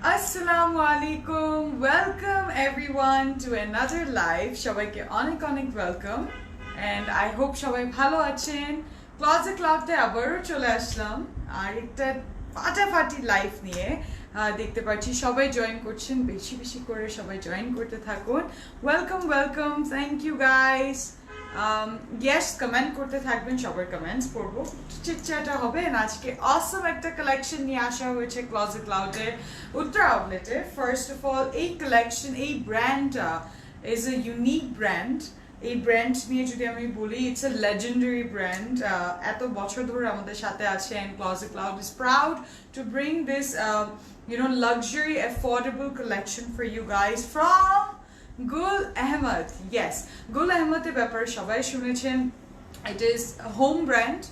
Assalamu alaikum. Welcome everyone to another live. সবাইকে অনেক অনেক ওয়েলকাম and I hope সবাই ভালো আছেন। ক্লজেট ক্লাউডে আবারও চলে আসলাম আর একটা ফাটাফাটি লাইভ নিয়ে। দেখতে পাচ্ছি সবাই জয়েন করছেন, বেশি বেশি করে সবাই জয়েন করতে থাকুন। Welcome, thank you guys. Yes, comment করতে থাকবেন, সবার কমেন্টস পড়বো, চিটচ্যাটা হবে। আজকে অসম একটা কালেকশন নিয়ে আসা হয়েছে ক্লজেট ক্লাউডের উত্তর আউটলেটে। ফার্স্ট অফ অল এই কালেকশন, এই ব্র্যান্ডটা ইজ এ ইউনিক ব্র্যান্ড। এই ব্র্যান্ড নিয়ে যদি আমি বলি, ইটস এ লেজেন্ডারি ব্র্যান্ড। এত বছর ধরে আমাদের সাথে আছে and Closet Cloud is proud to bring this luxury affordable collection for you guys from Gul Ahmed. Yes, Gul Ahmed এর ব্যাপারে সবাই শুনেছেন। It is a home brand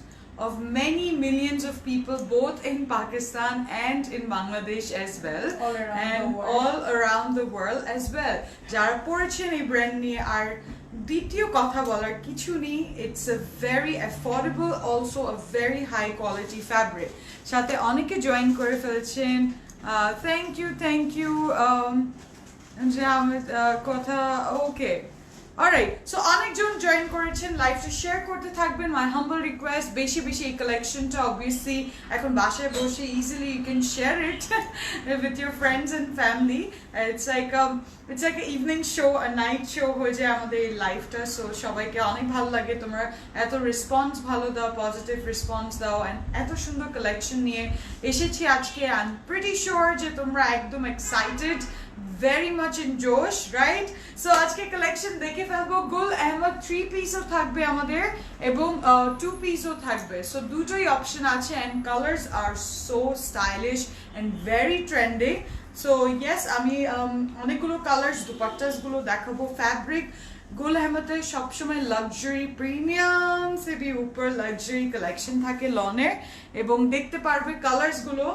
of many millions of people both in Pakistan and in Bangladesh as well, all around the world as well. যারা পড়েছেন এই brand নিয়ে আর দ্বিতীয় কথা বলার কিছু নেই। It's a very affordable, also a very high quality fabric. সাথে অনেকে জয়েন করে ফেলছেন, থ্যাংক ইউ যে আমার কথা ওকে। অলরাইট, সো অনেকজন জয়েন করেছেন, লাইভটা শেয়ার করতে থাকবেন। মাই হাম্বল রিকোয়েস্ট, বেশি বেশি এই কালেকশনটা অবভিয়াসলি এখন বাসায় বসে easily you can share it with your friends and family. It's like evening show, night show হয়ে যায় আমাদের এই লাইভটা। সো সবাইকে অনেক ভালো লাগে, তোমরা এত রেসপন্স ভালো দাও, পজিটিভ রেসপন্স দাও অ্যান্ড এত সুন্দর কালেকশন নিয়ে এসেছি আজকে। আই এম প্রিটি শিওর যে তোমরা একদম excited, very much in Josh, right? So আজকে কালেকশন দেখে ফেলবো। গুল আহমদ 3 পিসও থাকবে আমাদের এবং 2 পিসও থাকবে। সো দুটোই অপশন আছে and colors are so stylish and very trending. So yes, আমি অনেকগুলো কালার্স দুপাট্টাস গুলো দেখাবো। ফ্যাব্রিক গুল আহমদের সবসময় লাক্সারি প্রিমিয়াম সেবি উপর লাক্সারি কালেকশন থাকে লনের, এবং দেখতে পারবে কালার্স গুলো।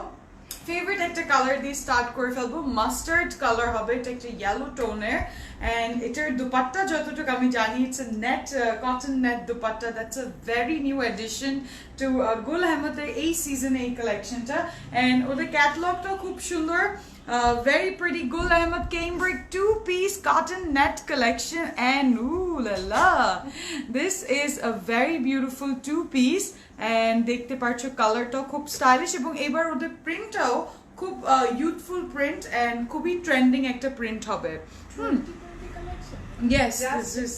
ফেভারিট একটা কালার দিয়ে স্টার্ট করে ফেলবো, মাস্টার্ড কালার হবে, এটা একটা ইয়েলো টোনের অ্যান্ড এটার দুপাট্টা যতটুকু আমি জানি it's a net, cotton net dupatta. That's a very new edition to Gul আহমদের এই সিজনে এই কালেকশনটা। অ্যান্ড ওদের ক্যাটালগটাও খুব সুন্দর, very pretty. Gul Ahmed Cambridge 2-piece cotton net collection and ooh la la, this is a very beautiful 2-piece and দেখতে পাচ্ছো কালারটাও খুব স্টাইলিশ এবং এবার ওদের প্রিন্টটাও খুব ইউথফুল প্রিন্ট and খুবই ট্রেন্ডিং একটা প্রিন্ট হবে। Yes, this is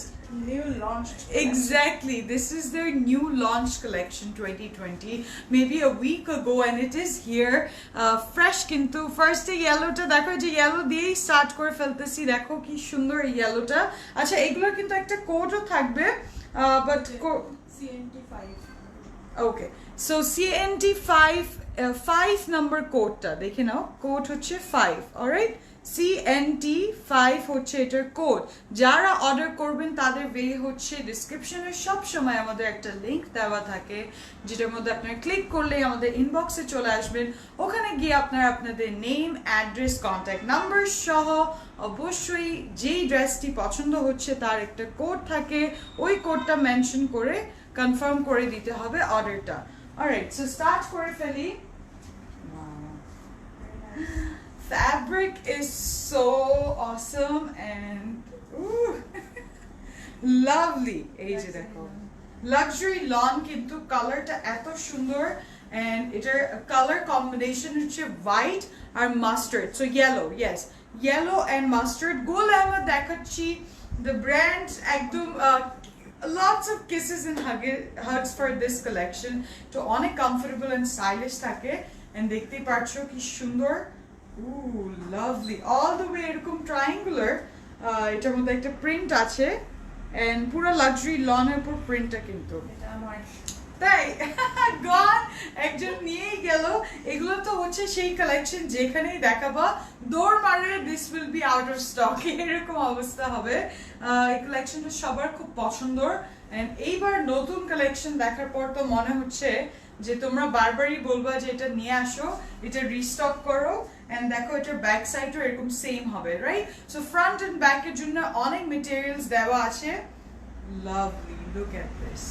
new launched collection. Exactly, this is their new launch collection 2020, maybe a week ago, and it is here fresh. Kintu first e yellow ta dekho, je yellow diye start kore feltesi, dekho ki sundor ei yellow ta. Acha egulo kintu ekta code o thakbe, but CNT5. okay, so CNT5 5 number code ta dekhe nao, code hocche 5, all right? CNT5 হচ্ছে এটার code. যারা order করবেন তাদের way হচ্ছে ডিসক্রিপশনে সব সময় আমাদের একটা লিংক দেওয়া থাকে, যেটার মধ্যে আপনারা ক্লিক করলেই আমাদের ইনবক্সে চলে আসবেন। ওখানে গিয়ে আপনারা আপনাদের নেম, অ্যাড্রেস, কন্ট্যাক্ট নাম্বার সহ অবশ্যই যেই ড্রেসটি পছন্দ হচ্ছে তার একটা কোড থাকে, ওই কোডটা মেনশন করে কনফার্ম করে দিতে হবে অর্ডারটা। অলরাইট, সো স্টার্ট করে ফেলি। Fabric is so awesome and lovely. এই যে দেখো লাক্সারি লন, কিন্তু কালারটা এত সুন্দর and এটার কালার কম্বিনেশন হচ্ছে হোয়াইট আর mustard, so yellow, yes yellow and mustard. Gul Ahmed দেখাচ্ছি the brand একদম lots of kisses and hugs for this collection, তো অনেক কমফোর্টেবল and স্টাইলিশ থাকে and দেখতেই পাচ্ছ কি সুন্দর। Ooh, lovely. All the way এরকম triangular, এটার মধ্যে একটা প্রিন্ট আছে and পুরো লাক্সারি লনের উপর প্রিন্টটা, কিন্তু এটা আমার তাই গন একজন নিয়েই গেল। এগুলো তো হচ্ছে সেই কালেকশন যেখানেই দেখাবা দৌড় মারে this will be out of stock, এরকম অবস্থা হবে। এই কালেকশনটা সবার খুব পছন্দর and এইবার নতুন কালেকশন দেখার পর তো মনে হচ্ছে যে তোমরা বারবারই বলবা যে এটা নিয়ে আসো, এটা রিস্টক করো। এন্ড দেখো এটার ব্যাক সাইডও এরকম সেম হবে, right? So front end back এর জন্য অনেক মেটেরিয়ালস দেওয়া আছে। Lovely, look at this.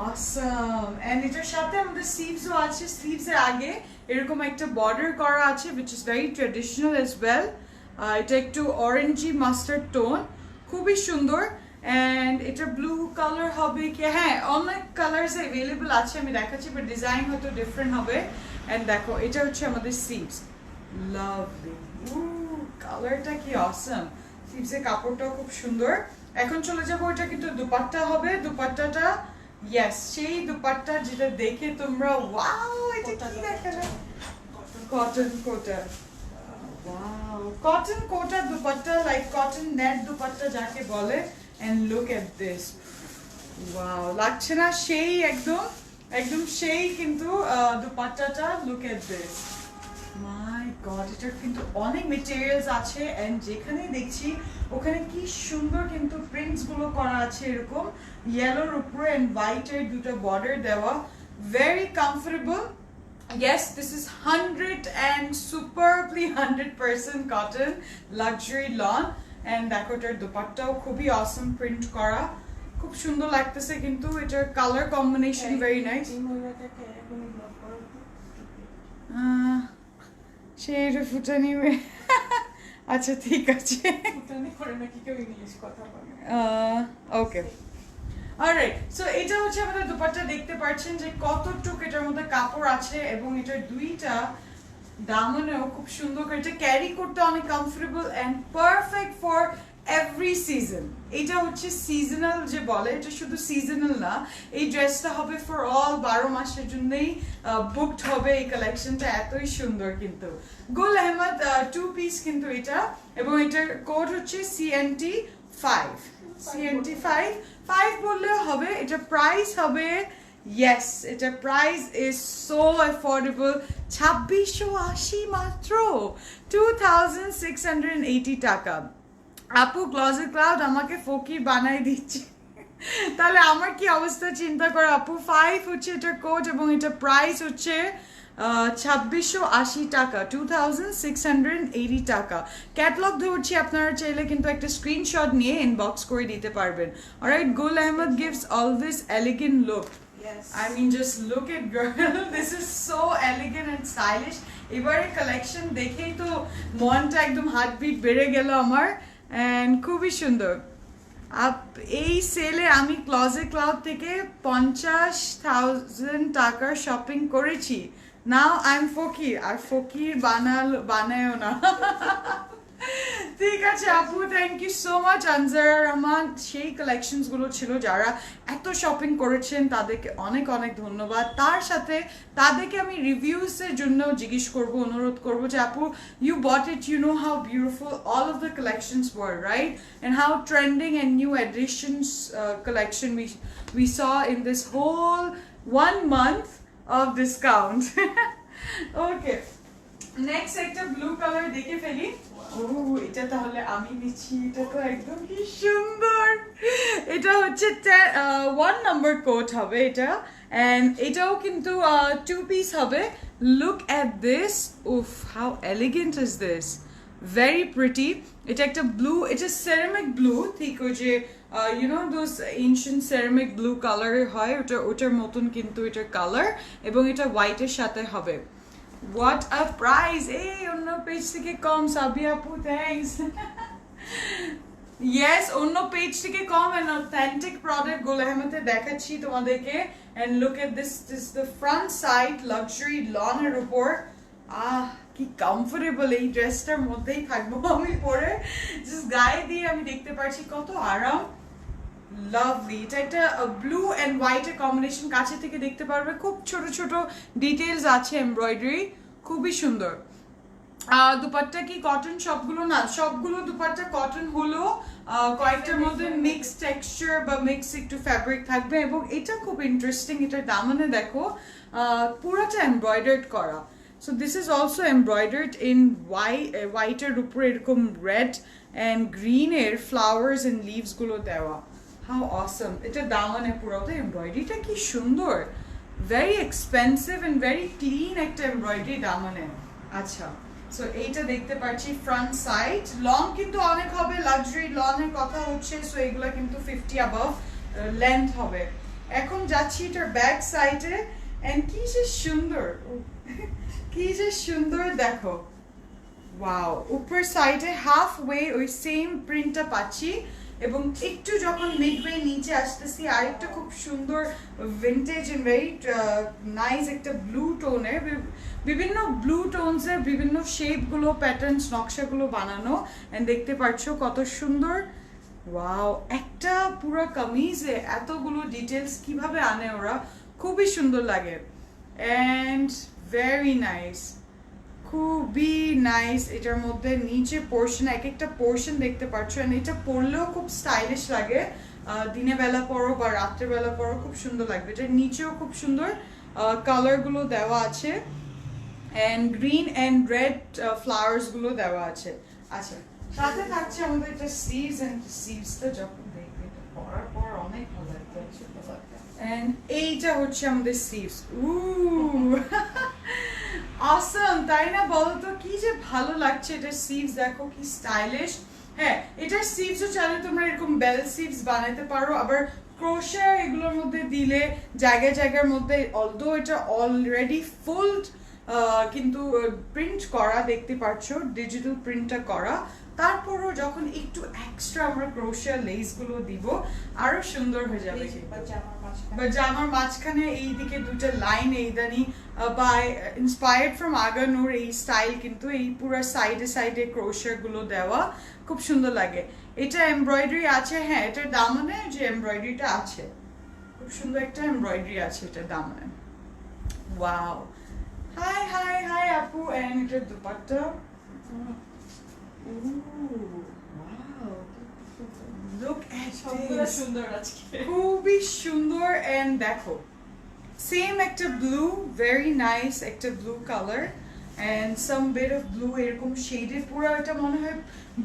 awesome and এটার সাথে আমাদের স্লিভসও আছে স্লিভস এর আগে এরকম একটা বর্ডার করা আছে which is very traditional as well এটা একটু অরেঞ্জি মাস্টার্ড টোন খুবই সুন্দর and এটা ব্লু কালার হবে কি হ্যাঁ অনেক কালারস अवेलेबल আছে আমি দেখাচ্ছি বাট ডিজাইন হয়তো ডিফারেন্ট হবে and দেখো এটা হচ্ছে আমাদের স্লিভস লাভলি কালারটা কি অসম স্লিভসের কাপড়টাও খুব সুন্দর এখন চলে যাবো এটা কিন্তু দুপাট্টা হবে দুপাট্টাটা ইয়েস সেই দুপাট্টা যেটা দেখে তোমরা ওয়াও এটা কি দেখালে cotton Kota wow cotton Kota dupatta like cotton net dupatta যাকে বলে and look at this wow লাগছে না সেই একদম একদম সেই কিন্তু দুপাট্টাটা look at this my god এটার কিন্তু অনেক মেটেরিয়ালস আছে এন্ড যেখানে দেখছি ওখানে কি সুন্দর কিন্তু প্রিন্টস গুলো করা আছে এরকম ইয়েলোর উপরে এন্ড হোয়াইট এর দুটো বর্ডার দেওয়া very comfortable yes this is 100 and superbly 100% cotton luxury lawn and দেখো এটার দুপাট্টাও খুবই অসম প্রিন্ট করা খুব সুন্দর লাগতেছে কিন্তু এটার কালার কম্বিনেশন ভেরি নাইস সে এটা ফুটা নিবে আচ্ছা ঠিক আছে ওকে অলরাইট সো এটা হচ্ছে আমাদের দুপাট্টা দেখতে পাচ্ছেন যে কতটুকু এটার মধ্যে কাপড় আছে এবং এটার দুইটা দামনেও খুব সুন্দর করে এটা ক্যারি করতে অনেক comfortable and perfect for every season এটা হচ্ছে সিজনাল যে বলে এটা শুধু সিজনাল না এই ড্রেসটা হবে ফর অল 12 মাসের জন্যই বুকড হবে এই কালেকশনটা এতই সুন্দর কিন্তু গুল আহমদ 2 পিস কিন্তু এটা এবং এটার কোড হচ্ছে CNT 5 CNT 5 বললেও হবে এটা প্রাইস হবে yes এটা প্রাইস ইজ সো অ্যাফোর্ডেবল 2680 মাত্র 2680 টাকা আপু ক্লজেট ক্লাউড আমাকে ফকির বানাই দিচ্ছে তাহলে আমার কি অবস্থা চিন্তা করো আপু 5 হচ্ছে এটা কোড এবং এটা প্রাইস হচ্ছে 2680 টাকা 2680 টাকা ক্যাটালগ ধরছি আপনারা চাইলে কিন্তু একটা স্ক্রিনশট নিয়ে ইনবক্স করে দিতে পারবেন alright Gul Ahmed gives always elegant look Yes. I mean just look at girl this is so elegant and stylish এবারে কালেকশন দেখেই তো মনটা একদম হার্টবিট বেড়ে গেল আমার এন্ড খুবই সুন্দর এই সেলে আমি ক্লজেট ক্লাউড থেকে 50,000 টাকার শপিং করেছি নাও আই এম ফকির আর ফকির বানায়ও না ঠিক আছে আপু thank you so much Anjara Rahman সেই কালেকশনস গুলো ছিল যারা এত শপিং করেছেন তাদেরকে অনেক অনেক ধন্যবাদ তার সাথে তাদেরকে আমি রিভিউস এর জন্য জিজ্ঞেস করব অনুরোধ করব যে আপু you bought it you know how beautiful all of the collections were right and how trending and new editions collection we saw in this whole 1 month of discount okay next একটা blue colour দেখে ফেলি ও এটা তাহলে আমি নিচ্ছি এটা তো একদম কি সুন্দর এটা হচ্ছে 1 নাম্বার কোট হবে এটা এন্ড এটাও কিন্তু 2 পিস হবে লুক এট দিস উফ how elegant is this very pretty এটা একটা ব্লু এটা সেরামিক ব্লু ঠিক ওই যে you know those ancient ceramic blue color হয় ওটার মতন কিন্তু এটার কালার এবং এটা হোয়াইটের সাথে হবে what a price এই অন্য পেজ থেকে কম সাবিয়া আপু থ্যাঙ্কস yes অন্য পেজ থেকে কম and authentic product গুল আহমেদে দেখাচ্ছি তোমাদেরকে and look at this the front side luxury lawn এর উপর কি কমফোর্টেবল এই ড্রেসটার মধ্যেই থাকবো আমি পরে জাস্ট গায়ে দিয়ে আমি দেখতে পাচ্ছি কত আরাম লাভলি এটা একটা ব্লু এন্ড হোয়াইট এর কম্বিনেশন কাছে থেকে দেখতে পারবে খুব ছোট ছোট ডিটেইলস আছে এমব্রয়ডারি খুবই সুন্দর দুপাট্টা কি কটন সবগুলো না সবগুলো দুপাট্টা কটন হলো কয়েকটার মধ্যে মিক্স টেক্সচার বা মিক্স একটু ফ্যাব্রিক থাকবে এবং এটা খুব ইন্টারেস্টিং এটার দামানে দেখো পুরোটা এমব্রয়ডার্ড করা so this is also embroidered in white এর উপরে এরকম red and green এর flowers and leaves গুলো দেওয়া how awesome এটা দামানে পুরোটা এমব্রয়ডারিটা কি সুন্দর very expensive and very clean একটা এমব্রয়ডারি দামানে আচ্ছা সো এইটা দেখতে পাচ্ছি ফ্রন্ট সাইড লং কিন্তু অনেক হবে লাক্সারি লং এর কথা হচ্ছে সো এগুলা কিন্তু 50 অ্যাবাভ লেন্থ হবে এখন যাচ্ছি এটার ব্যাক সাইডে এন্ড কি যে সুন্দর কি যে সুন্দর দেখো ওয়াও উপর সাইডে হাফ ওয়ে ওই সেম প্রিন্টটা পাচ্ছি এবং একটু যখন মিডওয়ে নিচে আসতেছি আরেকটা খুব সুন্দর ভিন্টেজ এন্ড ভেরি নাইস একটা ব্লু টোনের বিভিন্ন ব্লু টোনসের বিভিন্ন শেপগুলো প্যাটার্নস নকশাগুলো বানানো এন্ড দেখতে পাচ্ছো কত সুন্দর ওয়াও একটা পুরো কামিজে এতগুলো ডিটেলস কিভাবে আনে ওরা খুবই সুন্দর লাগে এন্ড ভেরি নাইস খুবই নাইস এটার মধ্যে নিচে পোর্শন এক একটা পোর্শন দেখতে পাচ্ছ এন্ড এটা পরলেও খুব স্টাইলিশ লাগে দিনে বেলা পরো বা রাত্রে বেলা পরো খুব সুন্দর লাগবে এটার নিচেও খুব সুন্দর কালারগুলো দেওয়া আছে and green and red flowers গুলো দেওয়া আছে আচ্ছা সাথে থাকছে আমাদের একটা স্লিভস এন্ড স্লিভসটা যখন দেখবে এটা পরার পর অনেক ভালো লাগবে এন্ড এইটা হচ্ছে আমাদের স্লিভস awesome তাই না বলো তো কি যে ভালো লাগছে এটা স্লিভস দেখো কি স্টাইলিশ হ্যাঁ এটার স্লিভসও চাইলে তোমরা এরকম বেল স্লিভস বানাতে পারো আবার ক্রোশা এগুলোর মধ্যে দিলে জায়গায় জায়গার মধ্যে অলদো এটা অলরেডি ফুল কিন্তু প্রিন্ট করা দেখতে পাচ্ছ ডিজিটাল প্রিন্টটা করা তারপরও যখন একটু এক্সট্রা আমরা ক্রোশিয়া লেস গুলো দিব আরো সুন্দর হয়ে যাবে বা জামার মাঝখানে এইদিকে দুটো লাইন এইদানি বা ইন্সপায়ার্ড ফ্রম আগানোর এই স্টাইল কিন্তু এই পুরো সাইডে সাইডে ক্রোশিয়া গুলো দেওয়া খুব সুন্দর লাগে এটা এমব্রয়ডারি আছে হ্যাঁ এটার দামনে যে এমব্রয়ডারিটা আছে খুব সুন্দর একটা এমব্রয়ডারি আছে এটার দামনে ওয়াও হাই হাই হাই আপু এন্ড এটার দুপাট্টা Look at this. খুবই সুন্দর এন্ড দেখো সেম একটা ব্লু ভেরি নাইস একটা blue colour and some bit of blue এরকম শেডেড পুরো এটা মনে হয়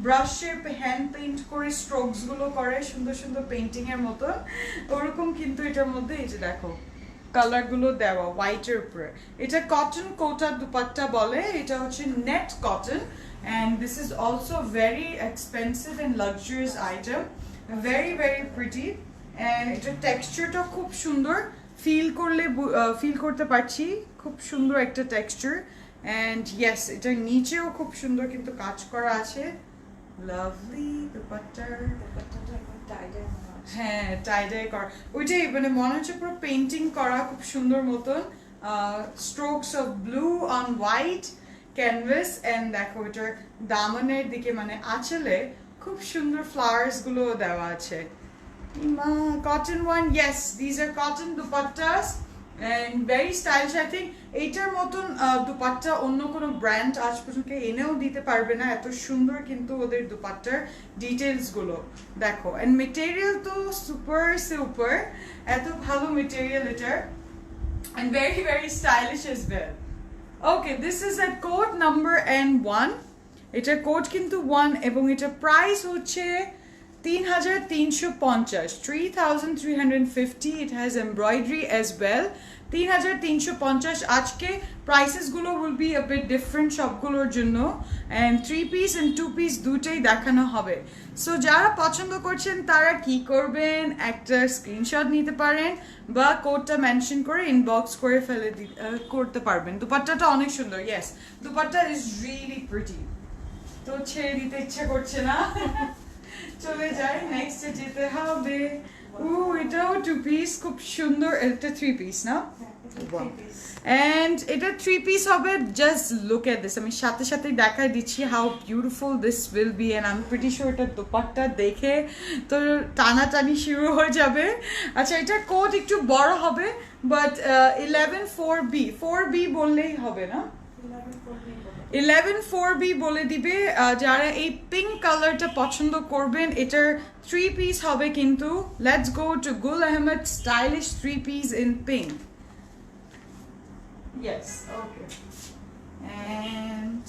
ব্রাশে হ্যান্ড পেইন্ট করে স্ট্রোকস গুলো করে সুন্দর সুন্দর পেইন্টিং এর মতো ওরকম কিন্তু এটার মধ্যে এই যে দেখো কালার গুলো দেওয়া হোয়াইটের উপরে এটা কটন কোটা দুপাট্টা বলে এটা হচ্ছে net cotton and this is also very expensive and luxurious item very very pretty and এটার টেক্সচারটা খুব সুন্দর ফিল করতে পারছি খুব সুন্দর একটা টেক্সচার and yes এটার নিচেও খুব সুন্দর কিন্তু কাজ করা আছে লাভলি দুপাট্টার হ্যাঁ টাইডাই করা ওইটাই মানে মনে হচ্ছে পুরো পেইন্টিং করা খুব সুন্দর মতন strokes of blue on white canvas and দেখো এটার দামনের দিকে মানে আঁচলে খুব সুন্দর ফ্লাওয়ার্স গুলো দেওয়া আছে cotton one yes these are cotton dupattas and very stylish I think এইটার মতন দুপাট্টা অন্য কোনো ব্র্যান্ড আজ পর্যন্ত এনেও দিতে পারবে না এত সুন্দর কিন্তু ওদের দুপাট্টার ডিটেলস গুলো দেখো এন্ড মেটেরিয়াল তো সুপার সুপার এত ভালো মেটেরিয়াল এটার and very very stylish as well okay this is at code number N1 এটার কোড কিন্তু 1 এবং এটা প্রাইস হচ্ছে 3350 3350 it has embroidery as well 3350 আজকে প্রাইসেস গুলো will be a bit different সবগুলোর জন্য and 3 piece and 2 piece দুটেই দেখানো হবে সো যারা পছন্দ করছেন তারা কি করবেন একটা স্ক্রিনশট নিতে পারেন বা কোডটা মেনশন করে ইনবক্স করে ফেলে করতে পারবেন দুপাট্টাটা অনেক সুন্দর yes dupatta is really pretty তো ছেড়ে দিতে ইচ্ছে করছে না চলে যাই নেক্সটে যেতে হবে এটাও 2 piece খুব সুন্দর এটা 3 piece না and এটা 3 piece হবে just look at this আমি সাথে সাথে দেখাই দিচ্ছি how beautiful this will be and I'm pretty sure এটা দুপাট্টা দেখে তো টানাটানি শুরু হয়ে যাবে আচ্ছা এটা কোড একটু বড় হবে বাট 11 4B বললেই হবে না 11 4B বলে দিবে যারা এই পিঙ্ক কালারটা পছন্দ করবেন এটার 3 piece হবে কিন্তু লেটস গো টু গুল Ahmed stylish 3 piece in pink yes okay and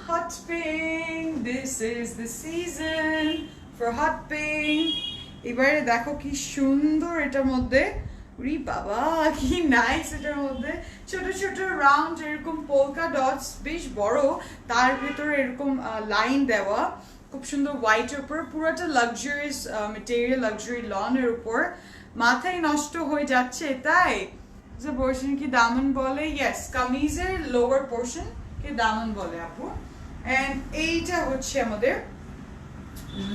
hot pink this is the season for hot pink এবারে দেখো কি সুন্দর এটার মধ্যে রি বাবা কি নাইস এটার মধ্যে ছোট ছোট রাউন্ড এরকম পোলকা ডটস বেশ বড় তার ভিতরে এরকম লাইন দেওয়া খুব সুন্দর হোয়াইটের উপর পুরোটা লাক্সারিয়াস মেটেরিয়াল লাক্সারি লনের উপর মাথায় নষ্ট হয়ে যাচ্ছে তাই যে পোর্শন কি দামন বলে ইয়েস কামিজের লোয়ার পোর্শন কে দামন বলে আপু এন্ড এইটা হচ্ছে আমাদের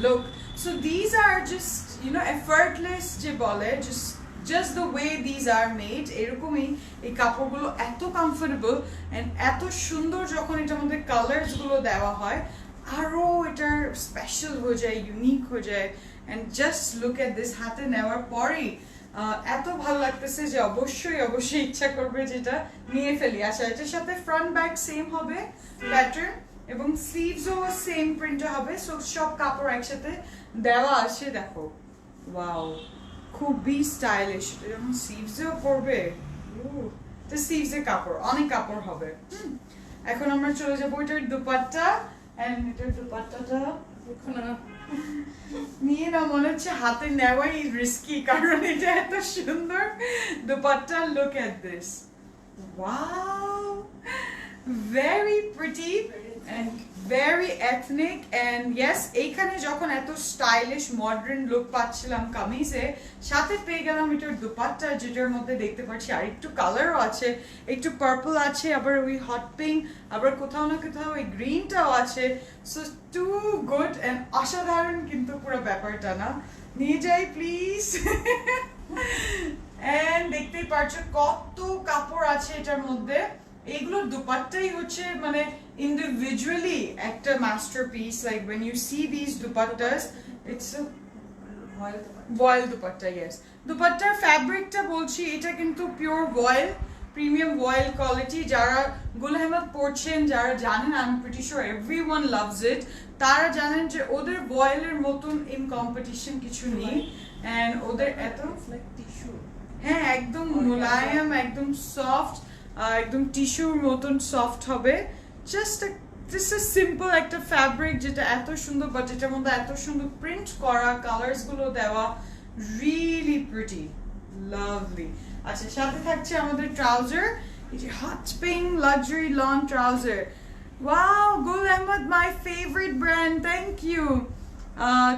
look so this are just effortless যে বলে just the way these are made এরকমই এই কাপড়গুলো এত কমফোর্টেবল এন্ড এত সুন্দর যখন এটার মধ্যে কালার্স গুলো দেওয়া হয় আরো এটার স্পেশাল হয়ে যায় ইউনিক হয়ে যায় and just look at this হাতে নেওয়ার পরেই এত ভালো লাগতেছে যে অবশ্যই ইচ্ছা করবে যেটা নিয়ে ফেলি আচ্ছা এটার সাথে ফ্রন্ট ব্যাক সেম হবে প্যাটার্ন এবং স্লিভসও সেম প্রিন্টে হবে সো সব কাপড় একসাথে দেওয়া আছে দেখো ওয়াও খুবই স্টাইলিশ যেমন স্লিভসেও পরবে তো স্লিভসের কাপড় অনেক কাপড় হবে এখন আমরা চলে যাবো এটার দুপাট্টা এন্ড এটার দুপাট্টাটা এখন নিয়ে না মনে হচ্ছে হাতে নেওয়াই রিস্কি কারণ এটা এত সুন্দর dupatta look at this wow very pretty and very ethnic and yes এইখানে যখন এত স্টাইলিশ মডার্ন লুক পাচ্ছিলাম কামিজে সাথে পেয়ে গেলাম এটার দুপাট্টা যেটার মধ্যে দেখতে পাচ্ছি আর একটু কালারও আছে একটু পার্পল আছে আবার ওই হট পিঙ্ক আবার কোথাও না কোথাও ওই গ্রিনটাও আছে সো টু গুড এন্ড অসাধারণ কিন্তু পুরো ব্যাপারটা না নিয়ে যাই প্লিজ এন্ড দেখতেই পাচ্ছ কত কাপড় আছে এটার মধ্যে এগুলো দুপাট্টাই হচ্ছে মানে ইন্ডিভিজুয়ালি একটা masterpiece like when you see these dupattas it's a voile dupatta yes দুপাট্টার ফ্যাব্রিকটা বলছি এটা কিন্তু pure voile premium voile quality যারা গুল আহমদ পরছেন যারা জানেন I am pretty sure everyone loves it তারা জানেন যে ওদের ভয়েলের মতন ইন কম্পিটিশন কিছু নেই এন্ড ওদের এত লাইক টিস্যু হ্যাঁ একদম মোলায়েম একদম সফট একদম টিস্যুর মতন সফট হবে জাস্ট দিস ইজ সিম্পল একটা ফ্যাব্রিক যেটা এত সুন্দর বাট এটার মধ্যে এত সুন্দর প্রিন্ট করা কালার্স গুলো দেওয়া রিয়েলি প্রিটি লাভলি আচ্ছা সাথে থাকছে আমাদের ট্রাউজার এই যে hot pink luxury long trouser wow Gul Ahmed my favourite brand thank you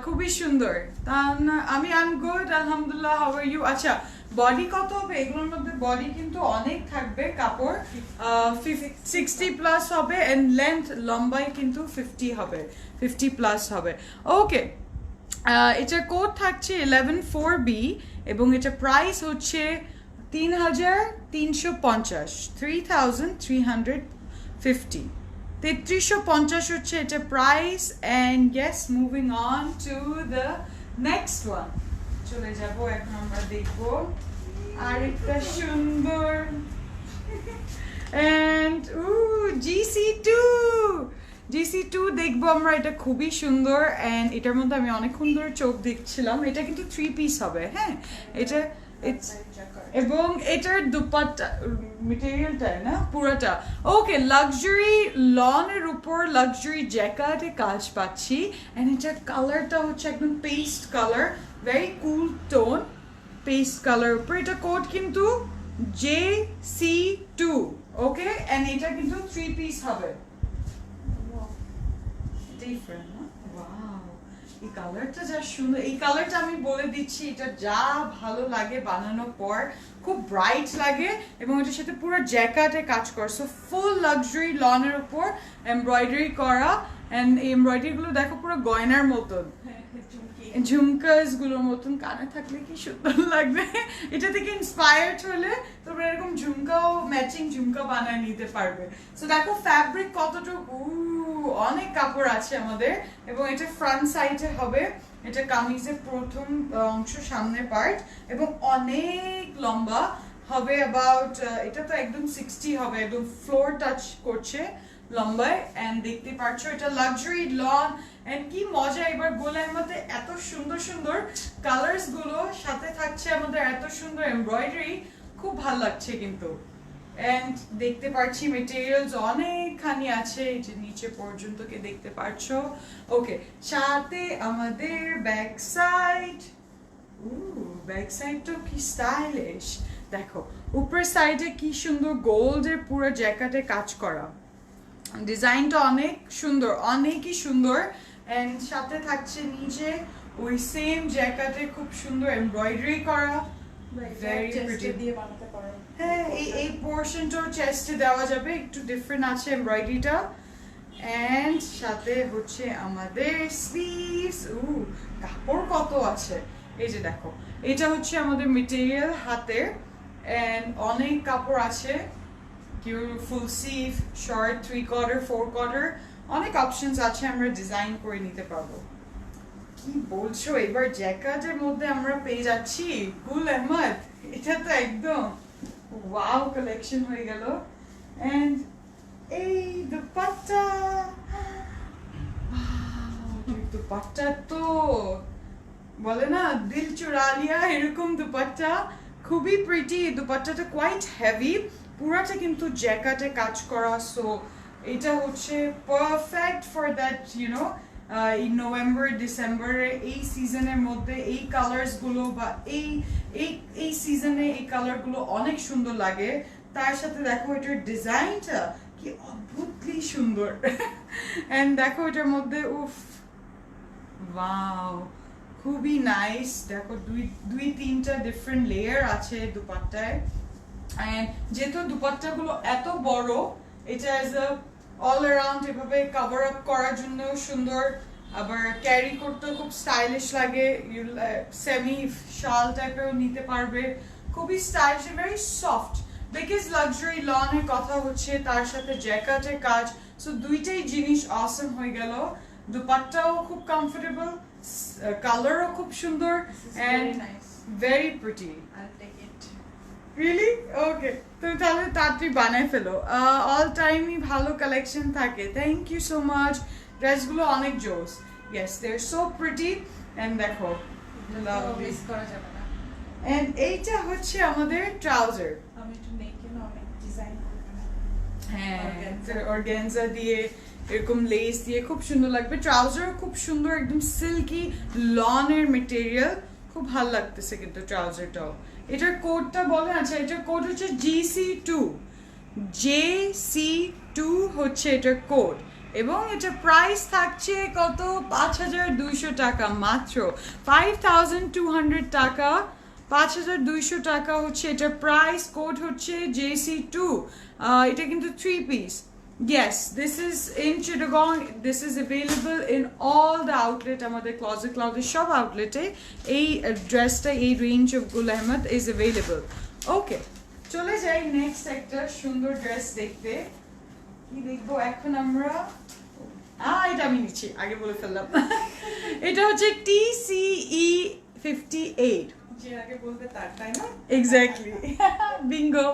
খুবই সুন্দর আমি আই এম গুড আলহামদুলিল্লাহ হাউ আর ইউ আচ্ছা বডি কত হবে এগুলোর মধ্যে বডি কিন্তু অনেক থাকবে কাপড় 60 প্লাস হবে এন্ড লেন্থ লম্বাই কিন্তু 50 হবে 50 প্লাস হবে ওকে এটা কোড থাকছে 11/4B এবং এটা প্রাইস হচ্ছে 3350 3350 3350 হচ্ছে এটা price and yes moving on to the next one চলে যাব এখন আমরা দেখবো আরেকটা সুন্দর এন্ড GC2 দেখবো আমরা এটা খুবই সুন্দর এন্ড এটার মধ্যে আমি অনেকক্ষণ ধরে চোখ দেখছিলাম এটা কিন্তু 3 পিস হবে হ্যাঁ এটা এবং এটার দুপাট্টা মেটেরিয়ালটা না পুরোটা ওকে লাক্সারি লনের উপর লাক্সারি জ্যাকেটে কাজ পাচ্ছি এন্ড এটার কালারটা হচ্ছে একদম pastel colour very cool tone pastel colour উপর এটা কোড কিন্তু JC2 ওকে এন্ড এটা কিন্তু 3 পিস হবে ডিফারেন্ট না ওয়াও এই কালারটা যা সুন্দর এই কালারটা আমি বলে দিচ্ছি এটা যা ভালো লাগে বানানোর পর খুব ব্রাইট লাগে এবং এটার সাথে পুরো জ্যাকেটে কাজ করা সো ফুল লাক্সারি লনের উপর এমব্রয়ডারি করা এন্ড এই এমব্রয়ডারি গুলো দেখো পুরো গয়নার মতন ঝুমকাস গুলোর মতন কানে থাকলে কি সুন্দর লাগবে এটা থেকে ইন্সপায়ার্ড হলে তোমরা এরকম ঝুমকাও ম্যাচিং ঝুমকা বানায় নিতে পারবে সো দেখো ফ্যাব্রিক কতটুকু অনেক কাপড় আছে আমাদের এবং এটা ফ্রন্ট সাইডে হবে এটা কামিজের প্রথম অংশ সামনের পার্ট এবং অনেক লম্বা হবে অ্যাবাউট এটা তো একদম 60 হবে একদম ফ্লোর টাচ করছে লম্বায় এন্ড দেখতে পাচ্ছ এটা লাক্সারি লন এন্ড কি মজা এবার গোল আহমদে এত সুন্দর সুন্দর কালার্স গুলো সাথে থাকছে আমাদের এত সুন্দর এমব্রয়ডারি খুব ভালো লাগছে কিন্তু এন্ড দেখতে পাচ্ছি মেটেরিয়ালস অনেকখানি আছে এই যে নিচে পর্যন্ত কে দেখতে পাচ্ছো ওকে সাথে আমাদের ব্যাক সাইড ব্যাক সাইডটা কি স্টাইলিশ দেখো উপর সাইডে কি সুন্দর গোল্ডের পুরো জ্যাকেটে কাজ করা ডিজাইনটা অনেক সুন্দর অনেকই সুন্দর এন্ড সাথে থাকছে নিচে ওই সেম জ্যাকেটে খুব সুন্দর এমব্রয়ডারি করা Very pretty. দিয়ে বানাতে পারো। হ্যাঁ এই পোর্শনটাও চেস্টে দেওয়া যাবে, একটু ডিফারেন্ট আছে এমব্রয়ডারিটা। এন্ড সাথে হচ্ছে আমাদের স্লিভস। কাপড় কত আছে, এই যে দেখো, এটা হচ্ছে আমাদের মেটেরিয়াল হাতের, এন্ড অনেক কাপড় আছে, কেউ ফুল স্লিভ, শর্ট, 3/4, 4/4, অনেক অপশনস আছে, আমরা ডিজাইন করে নিতে পারবো। কি বলছো, এবার জ্যাকেটের মধ্যে আমরা পেয়ে যাচ্ছি গুল আহমদ, এটা তো একদম ওয়াও কালেকশন হয়ে গেল। এন্ড এই দুপাট্টা, দুপাট্টা তো বলে না দিল চুরা লিয়া, এরকম দুপাট্টা, খুবই প্রিটি। দুপাট্টাটা কোয়াইট হেভি, পুরাটা কিন্তু জ্যাকেটে কাজ করা, সো এটা হচ্ছে পারফেক্ট ফর দ্যাট এই নভেম্বর ডিসেম্বরে এই সিজনের মধ্যে এই কালার্স গুলো বা এই সিজনে এই কালার গুলো অনেক সুন্দর লাগে। তার সাথে দেখো এটার ডিজাইনটা কি অদ্ভুতলি সুন্দর। এন্ড দেখো এটার মধ্যে ওয়াও, খুবই নাইস। দেখো দুই তিনটা ডিফারেন্ট লেয়ার আছে দুপাট্টায়। এন্ড যেহেতু দুপাট্টাগুলো এত বড়, এটা অ্যাজ আ অল অ্যারাউন্ড এভাবে কভার আপ করার জন্য সুন্দর, আবার ক্যারি করতে খুব স্টাইলিশ লাগে। সেমি শাল টাইপেরও নিতে পারবে, খুবই stylish, very soft, because luxury লনের কথা হচ্ছে, তার সাথে জ্যাকেটের কাজ, সো দুইটাই জিনিস অসম হয়ে গেল। দুপাট্টাও খুব কমফোর্টেবল, কালারও খুব সুন্দর, and very pretty. Really okay, তুমি তাহলে তাড়াতাড়ি বানায় ফেলো, অল টাইমই ভালো কালেকশন থাকে। থ্যাংক ইউ সো মাচ, ড্রেসগুলো অনেক জোস, yes they are so pretty. And দেখো মিস করা যাবে না। এন্ড এইটা হচ্ছে আমাদের ট্রাউজার। আমি একটু নেকে না অনেক ডিজাইন করব না। হ্যাঁ, অর্গানজা দিয়ে এরকম লেস দিয়ে খুব সুন্দর লাগবে। ট্রাউজার খুব সুন্দর, একদম সিল্কি লনের মেটেরিয়াল, খুব ভালো লাগতেছে কিন্তু ট্রাউজারটাও। এটার কোডটা বলে, আচ্ছা এটার কোড হচ্ছে JC2 হচ্ছে এটার কোড, এবং এটা প্রাইস থাকছে কত, 5,200 টাকা মাত্র, 5,200 টাকা, 5,200 টাকা হচ্ছে এটার প্রাইস। কোড হচ্ছে JC2। এটা কিন্তু 3 piece। Yes, this is in Chittagong. This is available in all the outlet. আমাদের Closet Cloud সব আউটলেটে এই ড্রেসটা, এই রেঞ্জ অফ গুল আহমদ is available. Okay, চলে যাই নেক্সট একটা সুন্দর ড্রেস দেখতে। কি দেখবো এখন আমরা? এটা আমি নিচ্ছি, আগে বলে ফেললাম। এটা হচ্ছে TCE 58। যে আগে বলতে তার, তাই না? Exactly, Bingo.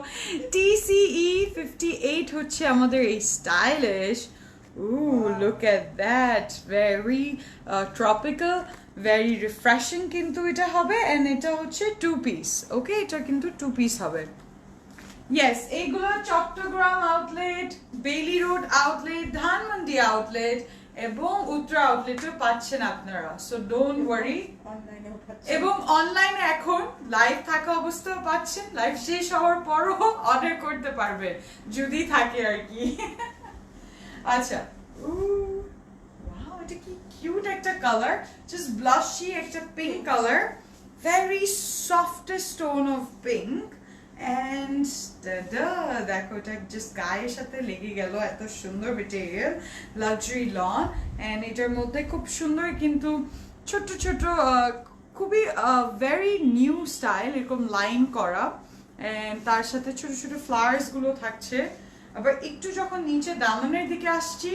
TCE 58 হচ্ছে আমাদের এই stylish. Look at that, very tropical, very refreshing কিন্তু এটা হবে। এন্ড এটা হচ্ছে 2 piece, ওকে, এটা কিন্তু 2 piece হবে। ইয়েস, এইগুলো Chittagong outlet, Bailey road outlet, Dhanmondi outlet এবং উত্তরা আউটলেটও পাচ্ছেন আপনারা, সো ডোন্ট ওয়ারি। অনলাইনেও পাচ্ছেন, এবং অনলাইনে এখন লাইভ থাকা অবস্থাও পাচ্ছেন, লাইভ শেষ হওয়ার পরও অর্ডার করতে পারবেন যদি থাকে আর কি। আচ্ছা, ওয়াও, এটা কি কিউট একটা কালার, জাস্ট ব্লাশি একটা pink colour, very softest tone of pink. And দেখো এটা জাস্ট গায়ের সাথে লেগে গেল, এত সুন্দর মেটেরিয়াল, লাক্সারি লন। এন্ড এটার মধ্যে খুব সুন্দর কিন্তু ছোট ছোট, খুবই ভেরি নিউ স্টাইল, এরকম লাইন করা, এন্ড তার সাথে ছোট ছোট ফ্লাওয়ার্স গুলো থাকছে। আবার একটু যখন নিচে দামনের দিকে আসছি,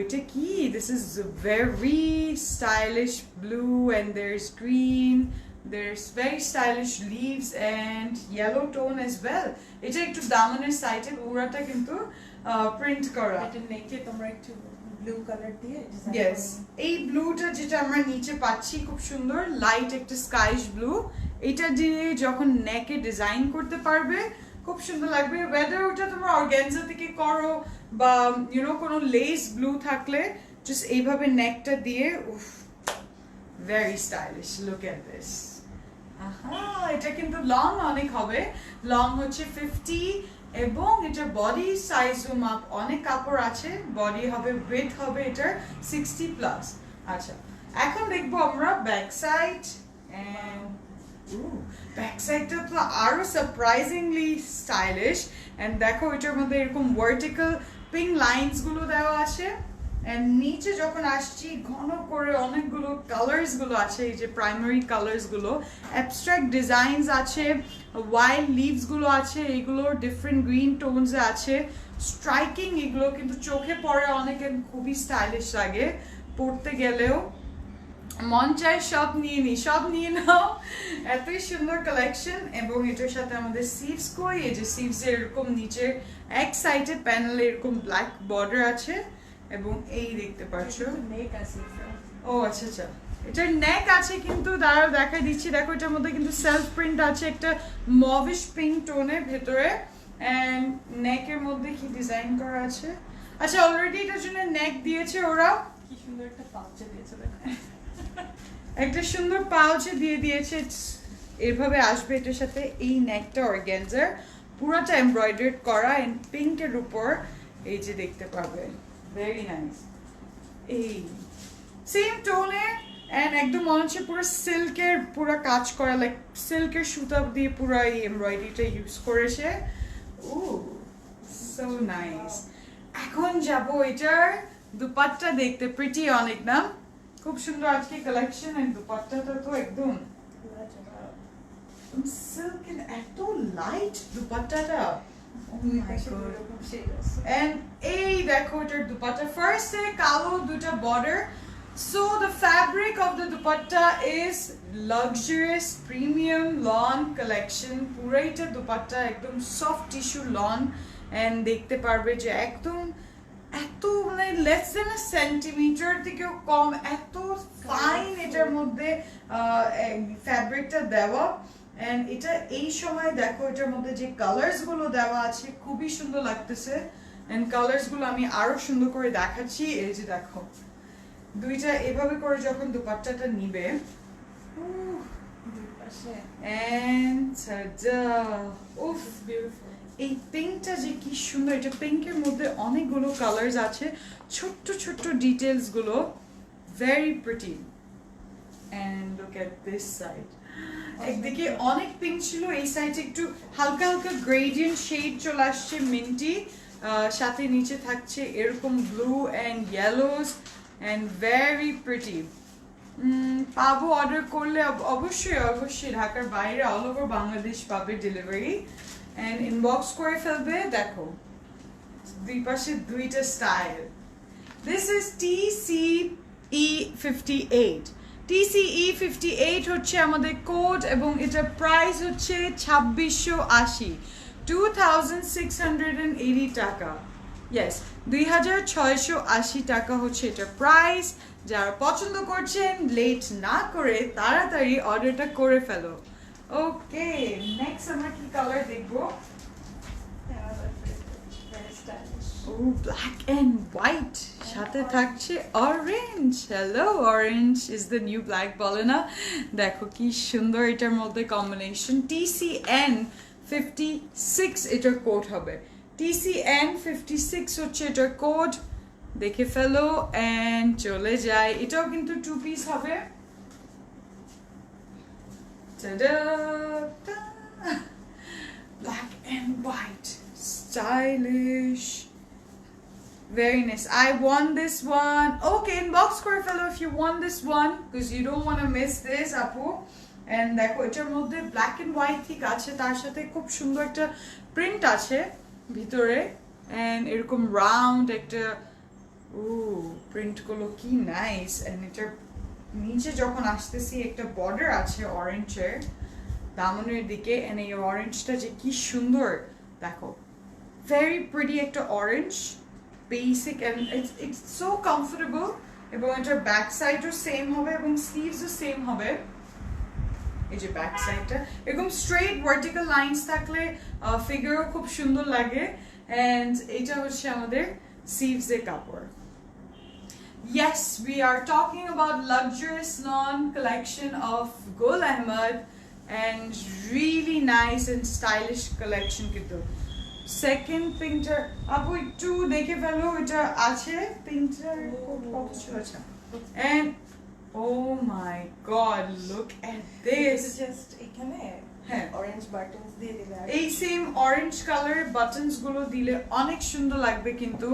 এটা কি, this is very stylish blue, and there is green, there's very stylish leaves and yellow tone as well. এটা একটু দামনের সাইডে পুরাটা কিন্তু প্রিন্ট করা। এটা নেকে তোমরা একটু ব্লু কালার দিয়ে ডিজাইন ইয়েস, এই ব্লুটা যেটা আমরা নিচে পাচ্ছি খুব সুন্দর লাইট একটা স্কাইশ ব্লু, এটা দিয়ে যখন নেকে ডিজাইন করতে পারবে খুব সুন্দর লাগবে। ওয়েদার ওটা তোমরা অর্গানজা থেকে করো বা কোনো লেস ব্লু থাকলে জাস্ট এইভাবে নেকটা দিয়ে, উফ, very stylish. Look at this, আহা, এটা কিন্তু লং অনেক হবে, লং হচ্ছে 50 এবং এটা বডি সাইজও মাপ অনেক কাপড় আছে, বডি হবে ওয়েট হবে এটার 60 প্লাস। আচ্ছা এখন দেখবো আমরা ব্যাক সাইড, ব্যাক সাইডটা তো আরো সারপ্রাইজিংলি স্টাইলিশ। এন্ড দেখো এটার মধ্যে এরকম ভার্টিক্যাল পিঙ্ক লাইনস গুলো দেওয়া আছে, এন্ড নিচে যখন আসছি ঘন করে অনেকগুলো কালার্স গুলো আছে, এই যে প্রাইমারি কালার্স গুলো, অ্যাবস্ট্রাক্ট ডিজাইনস আছে, ওয়াইল্ড লিভস গুলো আছে, এগুলো ডিফারেন্ট গ্রিন টোনস এ আছে, স্ট্রাইকিং, এগুলো কিন্তু চোখে পড়ে অনেক, খুবই স্টাইলিশ লাগে পড়তে গেলেও। মন চায় সব নিয়ে নাও, এতই সুন্দর কালেকশন। এবং এটার সাথে আমাদের সিভস কই, এই যে সিভস এর এরকম নিচে এক সাইডে প্যানেলে এরকম ব্ল্যাক বর্ডার আছে, এবং এই দেখতে পাচ্ছো নেক আছে। ও আচ্ছা আচ্ছা, এটার নেক আছে কিন্তু দাঁড়াও দেখাই দিচ্ছি। দেখো এটার মধ্যে কিন্তু সেলফ প্রিন্ট আছে একটা মভিশ পিঙ্ক টোনের ভেতরে, এন্ড নেকের মধ্যে কি ডিজাইন করা আছে। আচ্ছা অলরেডি এটার জন্য নেক দিয়েছে ওরা, কি সুন্দর একটা পাউচে দিয়েছে দেখো। একটা সুন্দর পাউচে দিয়ে দিয়েছে, এভাবে আসবে এটার সাথে। এই নেকটা অর্গানজার, পুরোটা এমব্রয়ডার্ড করা এন্ড পিঙ্কের উপর, এই যে দেখতে পাবে, ভেরি নাইস। এই সেম টোনে এন্ড একদম মনে হচ্ছে পুরো সিল্কের পুরো কাজ করা, লাইক সিল্কের সুতা দিয়ে পুরো এই এমব্রয়ডারিটা ইউজ করেছে। ও সো নাইস। এখন যাব এটার দুপাট্টা দেখতে, প্রিটি অনেক না, খুব সুন্দর আজকে কালেকশন। এন্ড দুপাট্টাটা তো একদম সিল্ক, এত লাইট দুপাট্টাটা। And এই দেখো এটার দুপাট্টা, ফার্স্ট এ কালো দুটো border. So the fabric of the dupatta is luxurious premium lawn collection, পুরাইটা দুপাট্টা একদম সফট টিস্যু লন, and দেখতে পারবে যে একদম এত মানে লেস দেন আ সেন্টিমিটার থেকেও কম, এত ফাইন এটার মধ্যে ফ্যাব্রিকটা দেওয়া। এন্ড এটা এই সময় দেখো এটার মধ্যে যে কালার্স গুলো দেওয়া আছে খুবই সুন্দর লাগতেছে, এন্ড কালার্স গুলো আমি আরো সুন্দর করে দেখাচ্ছি। এই যে দেখো দুইটা এভাবে করে যখন দুপাট্টাটা নিবে, এন্ড টা-ডা, উফ বিউটিফুল। এই পিঙ্কটা যে কি সুন্দর, এটা পিঙ্কের মধ্যে অনেকগুলো কালার্স আছে, ছোট্ট ছোট্ট ডিটেলস গুলো, very pretty. And look at this side, একদিকে অনেক পিঙ্ক ছিল, এই সাইডে একটু হালকা হালকা গ্রেডিয়েন্ট শেড চলে আসছে মিন্টি, সাথে নিচে থাকছে এরকম blue and yellows, and very pretty. পাবো অর্ডার করলে অবশ্যই ঢাকার বাইরে অল ওভার বাংলাদেশ পাবে ডেলিভারি, এন্ড ইনবক্স করে ফেলবে। দেখো দুই পাশে দুইটা style. This is TCE58। TCE 58 হচ্ছে আমাদের কোড, এবং এটার প্রাইস হচ্ছে 2680, 2680 টাকা। ইয়েস, 2680 টাকা হচ্ছে এটার প্রাইস। যারা পছন্দ করছেন লেট না করে তাড়াতাড়ি অর্ডারটা করে ফেলো। ওকে, নেক্সট আমরা কি কালার দেখবো? ও ব্ল্যাক এন্ড হোয়াইট, সাথে থাকছে orange. Hello, orange is the new black বলে না? দেখো কি সুন্দর এটার মধ্যে কম্বিনেশন। TCN 56 এটার কোড হবে, TCN 56 হচ্ছে এটার কোড। দেখে ফেলো এন্ড চলে যায়। এটাও কিন্তু 2 পিস হবে। Black and white, stylish, very nice. I want this one. Okay, inbox করে ফেলো if you want this one, because you don't want to miss this, আপু। And দেখো এটার মধ্যে ব্ল্যাক এন্ড হোয়াইট ঠিক আছে, তার সাথে খুব সুন্দর একটা প্রিন্ট আছে ভিতরে, এন্ড এরকম রাউন্ড একটা প্রিন্ট গুলো কি নাইস। এন্ড এটার নিচে যখন আসতেছি একটা বর্ডার আছে অরেঞ্জের দামনের দিকে, এন্ড এই অরেঞ্জটা যে কি সুন্দর দেখো, ভেরি প্রিটি একটা orange basic, and it's so comfortable. এবং এটার ব্যাক সাইডও সেম হবে এবং স্লিভসও সেম হবে। এই যে ব্যাক সাইডটা এরকম স্ট্রেট ভার্টিক্যাল লাইনস থাকলে ফিগারও খুব সুন্দর লাগে। এন্ড এটা হচ্ছে আমাদের স্লিভসের কাপড়। Yes, we are talking about luxurious lawn collection of Gul Ahmed. and really nice and stylish collection কিন্তু সেকেন্ড পিঙ্কটার আপু একটু দেখে ফেলো এটা আছে পিঙ্কটার কত ছিল আচ্ছা and oh my god look at this just এখানে হ্যাঁ অরেঞ্জ বাটনস দিয়ে দিলে এই সেম অরেঞ্জ কালারের বাটনস গুলো দিলে অনেক সুন্দর লাগবে কিন্তু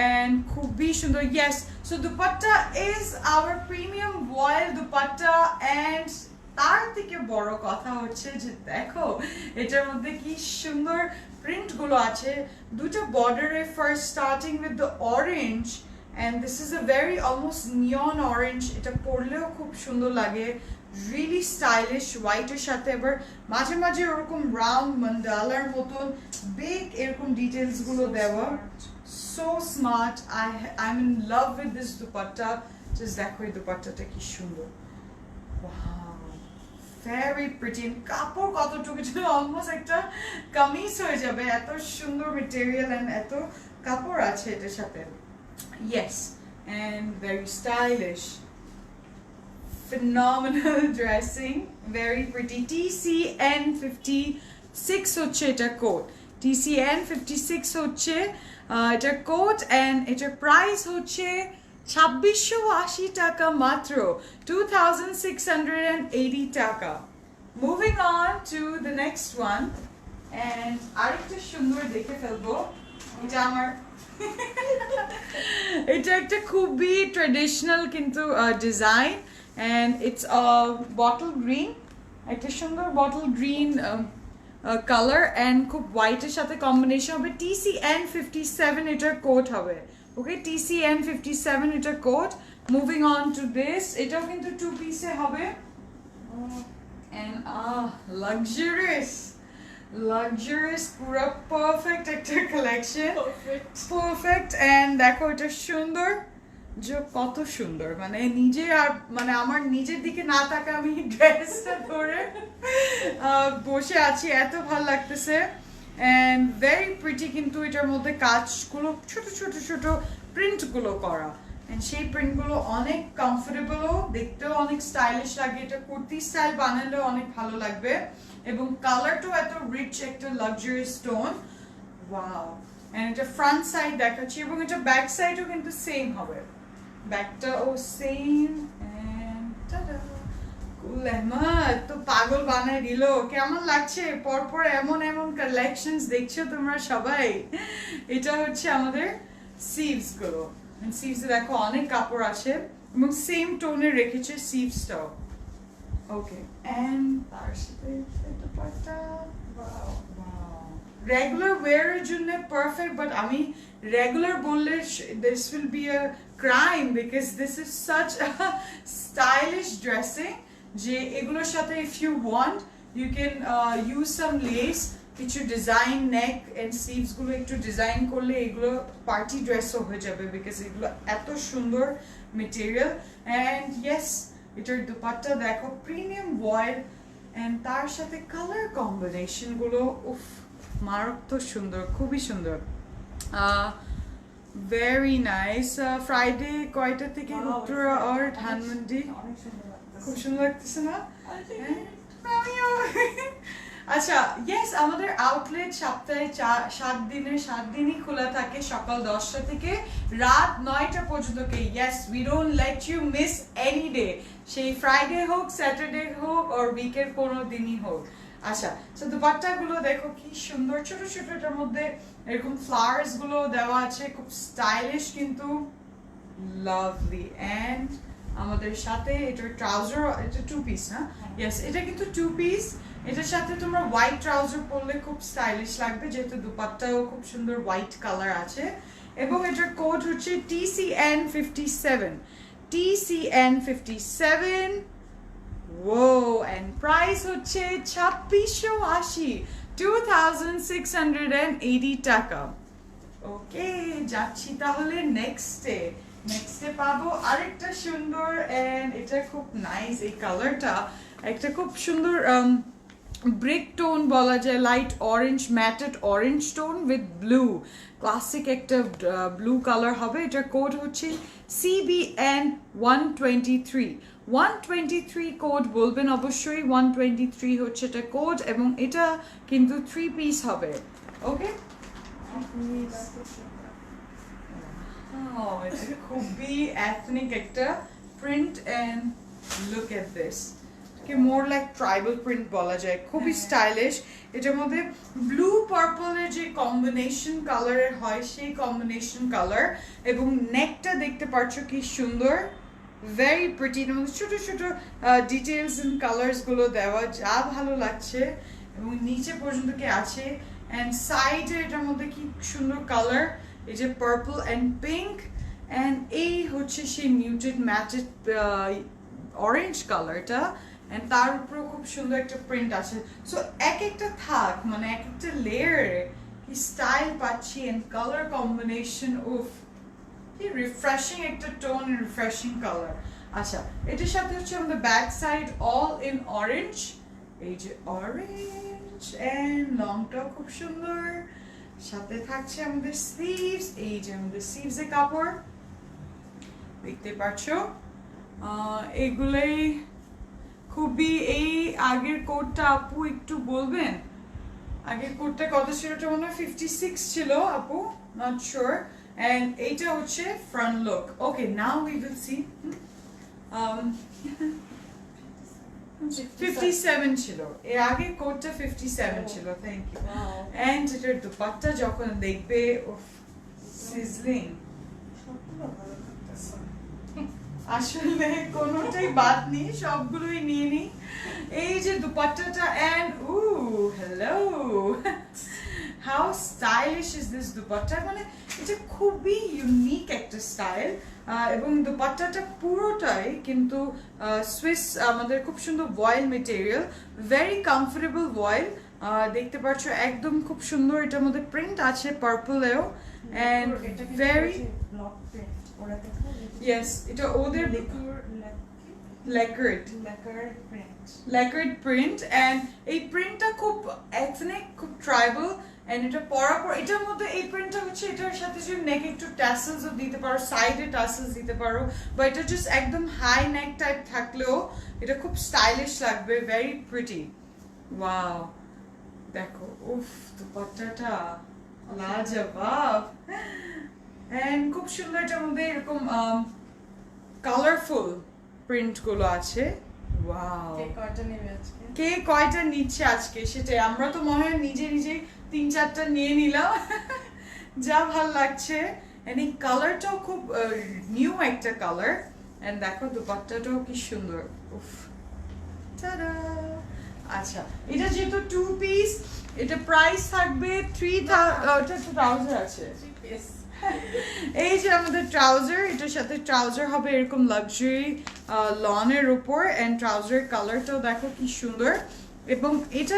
and খুবই সুন্দর yes so dupatta is our premium voile dupatta and তার থেকে বড় কথা হচ্ছে যে দেখো এটার মধ্যে কি সুন্দর প্রিন্ট গুলো আছে দুটো বর্ডারে first starting with the orange and this is a very almost neon orange এটা পরলেও খুব সুন্দর লাগে really stylish white এর সাথে আবার মাঝে মাঝে ওরকম রাউন্ড মান্ডালার মতন বিগ এরকম ডিটেইলস গুলো দেওয়া so smart I'm in love with this dupatta just দেখো এই দুপাট্টাটা কি সুন্দর wow very pretty and কাপড় কতটুকু ছিল almost একটা কামিজ হয়ে যাবে এত সুন্দর material and এত কাপড় আছে এটার সাথে yes and very stylish phenomenal dressing very pretty TCN56 হচ্ছে এটা কোড TCN56 হচ্ছে এটা কোড and এটার প্রাইস হচ্ছে 2680 টাকা মাত্র 2680 টাকা moving on to the next one and আরেকটা সুন্দর দেখে ফেলবো এটা আমার এটা একটা খুবই ট্র্যাডিশনাল কিন্তু design and it's a bottle green একটা সুন্দর bottle green color and খুব হোয়াইট এর সাথে কম্বিনেশন হবে TCN57 এটার কোড হবে okay TCN57 এটার code moving on to this এটাও কিন্তু টু পিসে হবে and luxurious পুরো পারফেক্ট একটা কালেকশন পারফেক্ট and দেখো এটা সুন্দর যে কত সুন্দর মানে নিজে আর মানে আমার নিজের দিকে না তাকা আমি ড্রেসটা ধরে বসে আছি এত ভালো লাগতেছে and very pretty কিন্তু এটার মধ্যে কাজগুলো ছোট ছোট ছোট প্রিন্ট গুলো করা and সেই প্রিন্ট গুলো অনেক কমফোর্টেবলও দেখতেও অনেক স্টাইলিশ লাগে এটা কুর্তি স্টাইল বানালেও অনেক ভালো লাগবে এবং কালারটাও এত রিচ একটা লাক্সারিয়াস টোন ওয়াও and এটা ফ্রন্ট সাইড দেখাচ্ছি এবং এটা ব্যাক সাইডও কিন্তু সেম হবে ব্যাকটা ও সেম and টা-ডা কুল আহমদ তো পাগল বানাই দিল কেমন লাগছে পরপর এমন এমন কালেকশনস দেখছো তোমরা সবাই এটা হচ্ছে আমাদের সিভস গুলো সিভস দেখো অনেক কাপড় আছে এবং সেম টোনে রেখেছে সিভসটাও ওকে এন্ড তার সাথে এটা পাটা ওয়াও রেগুলার ওয়্যার এর জন্য পারফেক্ট বাট আমি রেগুলার বললে this will be a crime because this is such a stylish dressing যে এগুলোর সাথে if you want you can use some lace কিছু ডিজাইন নেক এন্ড স্লিভস গুলো একটু ডিজাইন করলে এগুলো পার্টি ড্রেসও হয়ে যাবে বিকজ এগুলো এত সুন্দর মেটেরিয়াল এন্ড ইয়েস এটার দুপাট্টা দেখো প্রিমিয়াম ভয়েল এন্ড তার সাথে কালার কম্বিনেশন গুলো উফ মারাত্মক সুন্দর খুবই সুন্দর ভেরি নাইস ফ্রাইডে কয়টা থেকে উত্তরা আর ধানমন্ডি খুব সুন্দর লাগতেছে না আচ্ছা ইয়েস আমাদের আউটলেট সপ্তাহে 7 দিনই খোলা থাকে সকাল 10টা থেকে রাত 9টা পর্যন্ত yes we don't let you miss any day সেই ফ্রাইডে হোক স্যাটারডে হোক আর উইকের কোনো দিনই হোক আচ্ছা তো দুপাট্টাগুলো দেখো কি সুন্দর ছোট ছোট এটার মধ্যে এরকম ফ্লাওয়ার্স গুলো দেওয়া আছে খুব স্টাইলিশ কিন্তু লাভলি এন্ড আমাদের সাথে এটার ট্রাউজার এটা টু পিস না ইয়েস এটা কিন্তু টু পিস এটার সাথে তোমরা হোয়াইট ট্রাউজার পরলে খুব স্টাইলিশ লাগবে যেহেতু দুপাট্টাও খুব সুন্দর হোয়াইট কালার আছে এবং এটার কোড হচ্ছে TCN57 Whoa, and price হচ্ছে 2680 2680 টাকা ওকে যাচ্ছি তাহলে নেক্সটে পাবো আরেকটা সুন্দর এন্ড এটা খুব নাইস এই কালারটা একটা খুব সুন্দর ব্রিক টোন বলা যায় light orange matted orange tone with blue classic একটা ব্লু কালার হবে এটার কোড হচ্ছে CBN 123 123 কোড বলবেন অবশ্যই 123 হচ্ছে এটা কোড এবং এটা কিন্তু 3 পিস হবে ওকে এটা খুবই এথনিক একটা print and look at this more like tribal print বলা যায় খুবই স্টাইলিশ এটার মধ্যে ব্লু পার্পলের যে কম্বিনেশন কালারের হয় সেই কম্বিনেশন কালার এবং নেকটা দেখতে পাচ্ছ কি সুন্দর ভেরি প্রিটি ছোট ছোট ডিটেলস এন্ড কালার্স গুলো দেওয়া যা ভালো লাগছে এবং নিচে পর্যন্ত কি আছে এন্ড সাইডে এটার মধ্যে কি সুন্দর কালার এই যে পার্পল এন্ড পিঙ্ক এন্ড এই হচ্ছে সেই মিউটেড ম্যাটেড অরেঞ্জ কালারটা এন্ড তার উপরে খুব সুন্দর একটা প্রিন্ট আছে সো এক একটা থাক মানে এক একটা লেয়ারে কি স্টাইল পাচ্ছি এন্ড কালার কম্বিনেশন উফ কি রিফ্রেশিং একটা টোন রিফ্রেশিং কালার আচ্ছা এটার সাথে হচ্ছে আমাদের back side all in orange এই যে অরেঞ্জ এন্ড লংটাও খুব সুন্দর সাথে থাকছে আমাদের স্লিভস এই যে আমাদের স্লিভস এর কাপড় দেখতে পাচ্ছো এগুলোই খুবই এই আগের কোডটা আপু একটু বলবেন আগের কোডটা কত ছিল ওটা মনে হয় 56 ছিল আপু নট শিওর এন্ড এইটা হচ্ছে front look okay now we will see 57 ছিল এর আগে কোডটা 57 ছিল থ্যাংক ইউ এন্ড এটার দুপাট্টা যখন দেখবে উফ সিজলিং আসলে কোনোটাই বাদ নেই সবগুলোই নিয়ে নি এই যে দুপাট্টাটা and hello how stylish is this dupatta মানে এটা খুবই ইউনিক একটা স্টাইল এবং দুপাট্টাটা পুরোটাই কিন্তু সুইস আমাদের খুব সুন্দর ভয়েল মেটেরিয়াল ভেরি কমফোর্টেবল ভয়েল দেখতে পাচ্ছ একদম খুব সুন্দর এটার মধ্যে প্রিন্ট আছে পার্পলেও এন্ড ভেরি Yes, এটা ওদের ল্যাকার্ড প্রিন্ট এন্ড এই প্রিন্টটা খুব এথনিক খুব ট্রাইবাল এন্ড এটা পরার পর এটার মধ্যে এই প্রিন্টটা হচ্ছে এটার সাথে যদি নেক একটু ট্যাসেলস ও দিতে পারো সাইডে ট্যাসেলস দিতে পারো বা এটা জাস্ট একদম হাই নেক টাইপ থাকলেও এটা খুব স্টাইলিশ লাগবে ভেরি প্রিটি ওয়াও দেখো উফ দুপাট্টাটা লাজবাব এন্ড খুব সুন্দর এটার মধ্যে এরকম কালারফুল প্রিন্ট গুলো আছে ওয়াও কে কয়টা নিচ্ছে আজকে সেটাই আমরা তো মনে হয় নিজে নিজে 3-4টা নিয়ে নিলাম যা ভাল লাগছে এন্ড এই কালারটাও খুব নিউ একটা কালার এন্ড দেখো দুপাট্টাটাও কি সুন্দর উফ টাডা আচ্ছা এটা যেহেতু 2 পিস এটা প্রাইস থাকবে 3000 আছে এই যে আমাদের ট্রাউজার এটার সাথে ট্রাউজার হবে এরকম লাক্সারি লনের উপর এন্ড ট্রাউজার কালারটাও দেখো কি সুন্দর এবং এটা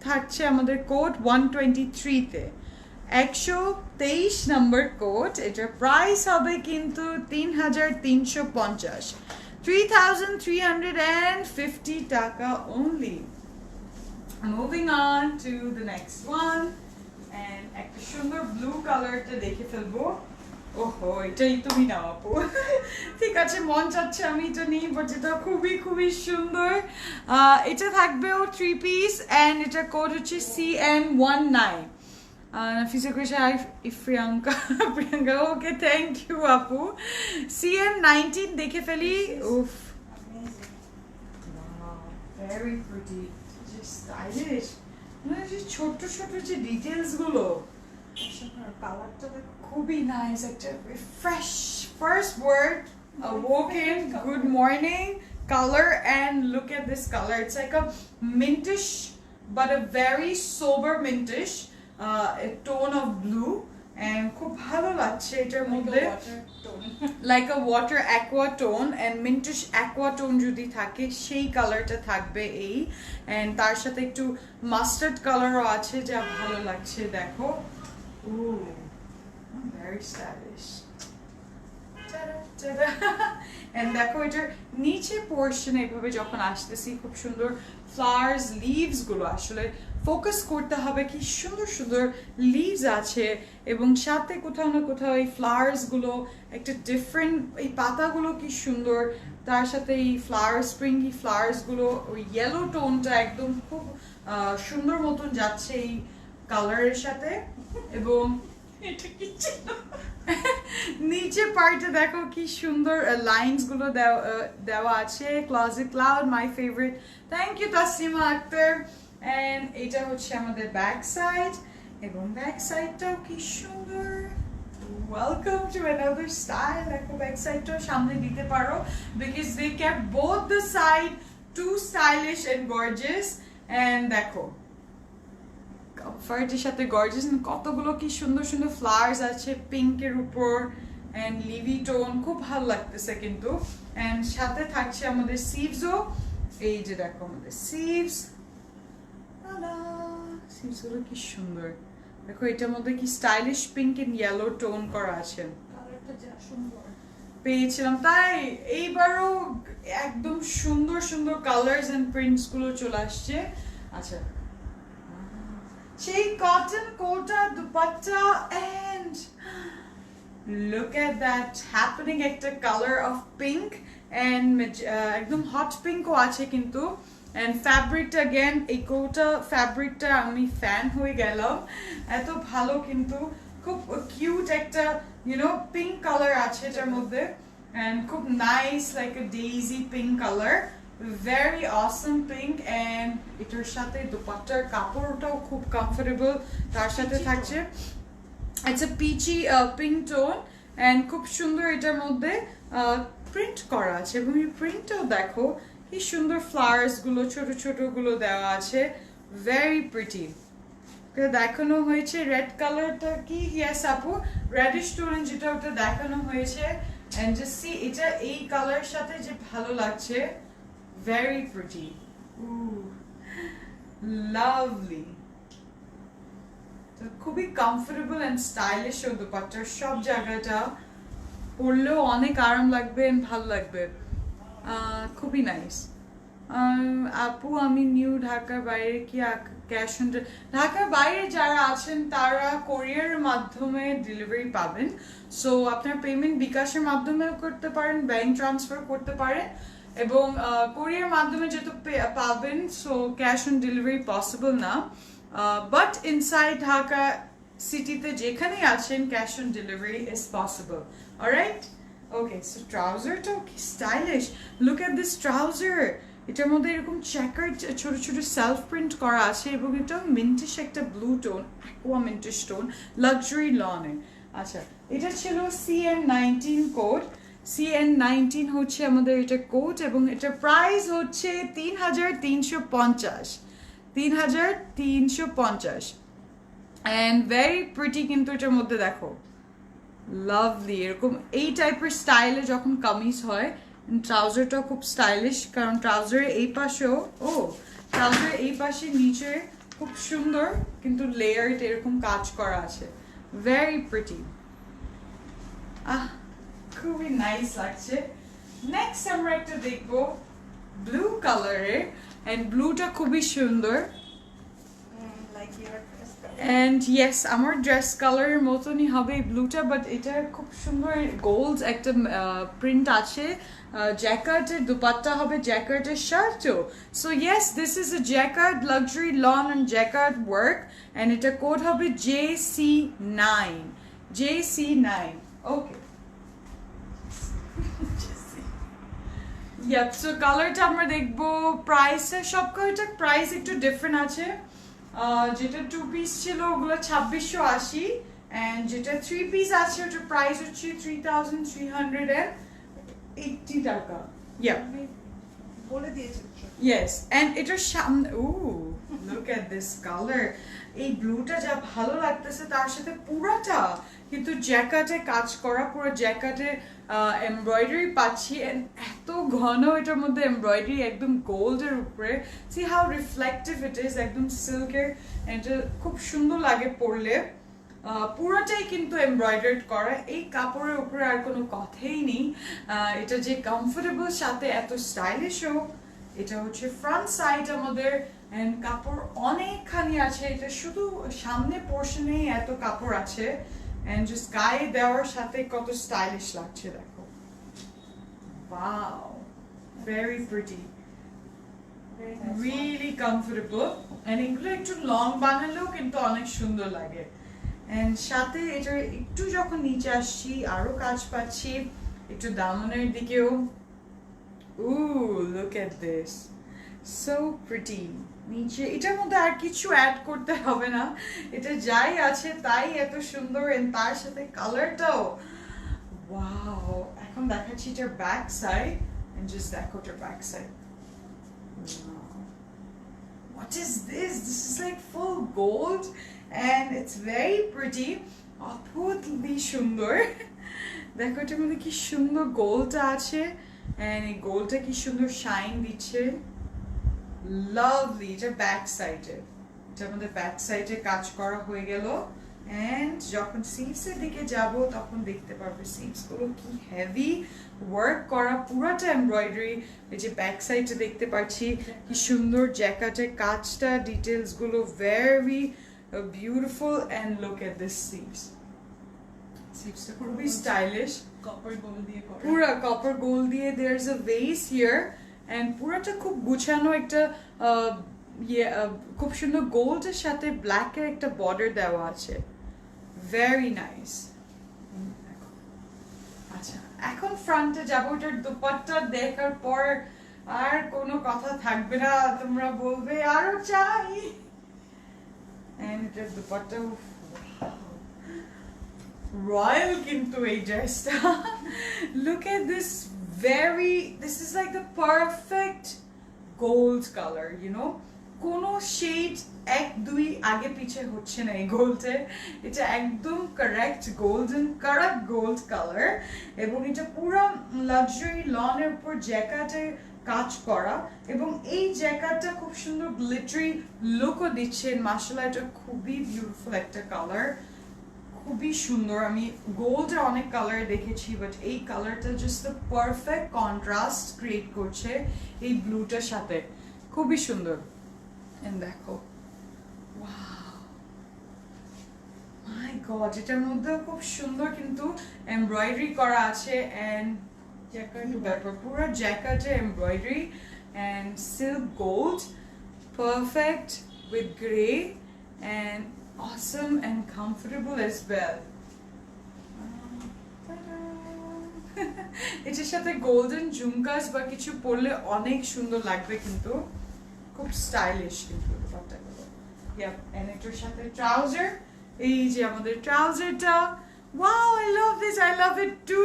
থাকছে আমাদের কোড 123 তে 123 নম্বর কোড এটার প্রাইস হবে কিন্তু 3350 3350 টাকা only moving on to the next one and একটা সুন্দর ব্লু কালারটা দেখে ফেলবো ওহো এটাই তুমি নাও আপু ঠিক আছে মন চাচ্ছে আমি এটা নিই বাট এটা খুবই খুবই সুন্দর এটা থাকবেও 3 পিস এন্ড এটা কোড হচ্ছে CN19 নাফিসা কইছে প্রিয়াঙ্কা ওকে থ্যাংক ইউ আপু CN19 দেখে ফেলি উফ ভেরি প্রিটি জাস্ট স্টাইলিশ মানে যে ছোট ছোট যে ডিটেইলস গুলো কালারটা খুবই নাইস একটা fresh first word awoken good morning color and look at this color it's like a mintish but a very sober mintish a tone of blue and খুব ভালো লাগছে এটার মধ্যে like a water aqua tone and mintish aqua tone যদি থাকে সেই কালারটা থাকবে এই and তার সাথে একটু মাস্টার্ড কালারও আছে যা ভালো লাগছে দেখো very stylish এন্ড দেখো এটার নিচে পোর্শন এইভাবে যখন আসতেছি খুব সুন্দর ফ্লাওয়ার্স লিভস গুলো আসলে ফোকাস করতে হবে কি সুন্দর সুন্দর লিভস আছে এবং সাথে কোথাও না কোথাও এই ফ্লাওয়ার্স গুলো একটা ডিফারেন্ট এই পাতাগুলো কি সুন্দর তার সাথে এই ফ্লাওয়ার স্প্রিঙ্গি ফ্লাওয়ার্স গুলো ওই ইয়েলো টোনটা একদম খুব সুন্দর মতন যাচ্ছে এই কালারের সাথে এবং এটা কি ছিল নিচে পার্টে দেখো কি সুন্দর লাইনস গুলো দেওয়া আছে closet cloud my favourite thank you Taslima Akter and এটা হচ্ছে আমাদের ব্যাক সাইড এবং ব্যাক সাইডটাও কি সুন্দর ওয়েলকাম টু অ্যানাদার স্টাইল দেখো ব্যাক সাইডটাও সামনে দিতে পারো because they kept both the side too stylish and gorgeous and দেখো ফার্টের সাথে গর্জিয়াস কতগুলো কি সুন্দর সুন্দর ফ্লাওয়ার্স আছে পিঙ্কের উপর এন্ড লিভি টোন খুব ভালো লাগতেছে কিন্তু এন্ড সাথে থাকছে আমাদের সিভসও এই যে দেখো আমাদের সিভস সিভস গুলো কি সুন্দর দেখো এটার মধ্যে কি stylish pink and yellow tone করা আছে কালারটা যা সুন্দর পেয়েছিলাম তাই এইবারও একদম সুন্দর সুন্দর কালার্স এন্ড প্রিন্টস গুলো চলে আসছে আচ্ছা সেই cotton Kota dupatta and look at that happening একটা কালার অফ পিঙ্ক এন্ড একদম হট পিঙ্কও আছে কিন্তু এন্ড ফ্যাব্রিকটা अगेन এই কোটা ফ্যাব্রিকটা আমি ফ্যান হয়ে গেলাম এত ভালো কিন্তু খুব কিউট একটা পিঙ্ক কালার আছে এটার মধ্যে এন্ড খুব nice like a daisy pink colour very awesome pink and এটার সাথে দুপাট্টার কাপড়টাও খুব কমফোর্টেবল তার সাথে থাকছে it's a peachy pink tone and খুব সুন্দর এটার মধ্যে প্রিন্ট করা আছে এবং এই প্রিন্টটাও দেখো কি সুন্দর ফ্লাওয়ার্স গুলো ছোট ছোট গুলো দেওয়া আছে very pretty দেখানো হয়েছে রেড কালারটা কি ইয়েস আপু রেডিশ টোন যেটা ওটা দেখানো হয়েছে and just see এটা এই কালার সাথে যে ভালো লাগছে very pretty ooh lovely তো খুবই কমফোর্টেবল এন্ড স্টাইলিশ ও দুপাট্টার সব জায়গাটা পরলেও অনেক আরাম লাগবে এন্ড ভালো লাগবে খুবই নাইস আপু আমি নিউ ঢাকার বাইরে কি ক্যাশ অন ঢাকার বাইরে যারা আছেন তারা কোরিয়ারের মাধ্যমে ডেলিভারি পাবেন সো আপনার পেমেন্ট বিকাশের মাধ্যমেও করতে পারেন ব্যাংক ট্রান্সফার করতে পারেন এবং কোরিয়ার মাধ্যমে যেহেতু পাবেন so cash on delivery possible না বাট ইনসাইড ঢাকা সিটিতে যেখানেই আছেন cash on delivery is possible alright okay so ট্রাউজারটাও কি stylish look at this trouser এটার মধ্যে এরকম চেকার্ড ছোট ছোট সেলফ প্রিন্ট করা আছে এবং এটা মিন্টিশ একটা blue tone aqua mintish tone luxury লনে আচ্ছা এটা ছিল CN19 কোড CN19 হচ্ছে আমাদের এটা কোড এবং এটা প্রাইস হচ্ছে 3350 and very pretty কিন্তু এটার মধ্যে দেখো লাভলি এরকম এই টাইপের স্টাইলে যখন কামিজ হয় ট্রাউজারটা খুব স্টাইলিশ কারণ ট্রাউজারের এই পাশেও ট্রাউজারের এই পাশে নিচে খুব সুন্দর কিন্তু লেয়ার্ড এরকম কাজ করা আছে very pretty খুবই নাইস লাগছে নেক্সট আমরা একটা দেখবো ব্লু কালারের এন্ড ব্লুটা খুবই সুন্দর like your dress and yes আমার ড্রেস কালারের মতনই হবে এই ব্লুটা বাট এটা খুব সুন্দর গোল্ড একটা প্রিন্ট আছে জ্যাকার্টের দুপাট্টা হবে জ্যাকার্টের শার্টও so yes this is a jacquard luxury lawn and jacquard work and এটা কোড হবে JC9 ওকে Yep, so কালারটা আমরা দেখবো প্রাইসে সব কয়টা প্রাইস একটু ডিফারেন্ট আছে যেটা 2 পিস ছিল ওগুলো 2680 এন্ড যেটা 3 পিস আছে ওটার প্রাইস হচ্ছে 3380 টাকা Yep. বলে দিয়েছি Yes, and এটার সামনে look at this color এই ব্লুটা যা ভালো লাগতেছে তার সাথে পুরাটা কিন্তু জ্যাকেটে কাজ করা পুরো জ্যাকেটে এমব্রয়ডারি পাচ্ছি এত ঘন এটার মধ্যে এমব্রয়ডারি একদম গোল্ডের উপরে C how reflective it is একদম সিল্কের এটা খুব সুন্দর লাগে পরলে পুরোটাই কিন্তু এমব্রয়ডার্ড করা। এই কাপড়ের উপরে আর কোনো কথাই নেই। এটা যে কমফোর্টেবল সাথে এত স্টাইলিশও। এটা হচ্ছে ফ্রন্ট সাইড আমাদের, এন্ড কাপড় অনেকখানি আছে। এটা শুধু সামনে পোর্শনেই এত কাপড় আছে, এন্ড জাস্ট গায়ে দেওয়ার সাথে কত স্টাইলিশ লাগছে দেখো। Wow, very pretty, really comfortable. And এগুলো একটু লং বানালেও কিন্তু অনেক সুন্দর লাগে। এন্ড সাথে এটা একটু যখন নিচে আসছি আরো কাজ পাচ্ছি, একটু দামনের দিকেও। Look at this, so pretty. নিচে এটার মধ্যে আর কিছু অ্যাড করতে হবে না, এটা যাই আছে তাই এত সুন্দর। এন্ড তার সাথে কালারটাও ওয়াও। এখন দেখাচ্ছি এটার ব্যাক সাইড, এন্ড জাস্ট দেখো এটার back side. What is this? This is like full gold and it's very pretty. অদ্ভুতলি সুন্দর। দেখো এটার মধ্যে কি সুন্দর গোলটা আছে, and এই গোলটা কি সুন্দর শাইন দিচ্ছে। লাভলি। এটা ব্যাক সাইডে, এটা আমাদের ব্যাক সাইডে কাজ করা হয়ে গেল। এন্ড যখন সিভস এর দিকে যাব তখন দেখতে পারবে সিভস গুলো কি হেভি ওয়ার্ক করা, পুরাটা এমব্রয়ডারি। এই যে ব্যাক সাইডে দেখতে পাচ্ছি কি সুন্দর জ্যাকেটের কাজটা, ডিটেলস গুলো very beautiful. And look at this সিভস, সিভসটা খুবই স্টাইলিশ, কপার গোল্ড দিয়ে করা। পুরা কপার গোল্ড দিয়ে। There is a vase here, and পুরাটা খুব গুছানো একটা খুব সুন্দর গোল্ডের সাথে ব্ল্যাকের একটা বর্ডার দেওয়া আছে, ভেরি নাইস। আচ্ছা, এখন ফ্রন্টে যাবো। এটার দুপাট্টা দেখার পর আর কোনো কথা থাকবে না, তোমরা বলবে আরো চাই। এন্ড এটার দুপাট্টা রয়্যাল কিন্তু এই ড্রেসটা। Look at this, this is like the perfect gold color, you know, কোনো শেড এক দুই আগে পিছে হচ্ছে না এই গোল্ডে। এটা একদম correct golden correct gold colour, এবং এটা পুরো লাক্সারি লনের উপর জ্যাকেটে কাজ করা, এবং এই জ্যাকেটটা খুব সুন্দর গ্লিটারি লুকও দিচ্ছে। মাশাআল্লাহ, এটা খুবই বিউটিফুল একটা কালার, খুবই সুন্দর। আমি গোল্ডে অনেক কালার দেখেছি, বাট এই কালারটা just the perfect contrast create করছে এই ব্লুটার সাথে, খুবই সুন্দর। এন্ড দেখো, ওয়াও মাই গড, এটার মধ্যে খুব সুন্দর কিন্তু এমব্রয়ডারি করা আছে। এন্ড ব্যাপার পুরো জ্যাকেটে embroidery and silk gold, perfect with grey and awesome and comfortable as well. এটার সাথে গোল্ডেন ঝুমকাস বা কিছু পরলে অনেক সুন্দর লাগবে, কিন্তু খুব স্টাইলিশ কিন্তু ব্যাপারটাগুলো। ইয়াপ, এন্ড এটার সাথে ট্রাউজার, এই যে আমাদের ট্রাউজারটা, wow, I love this, I love it too.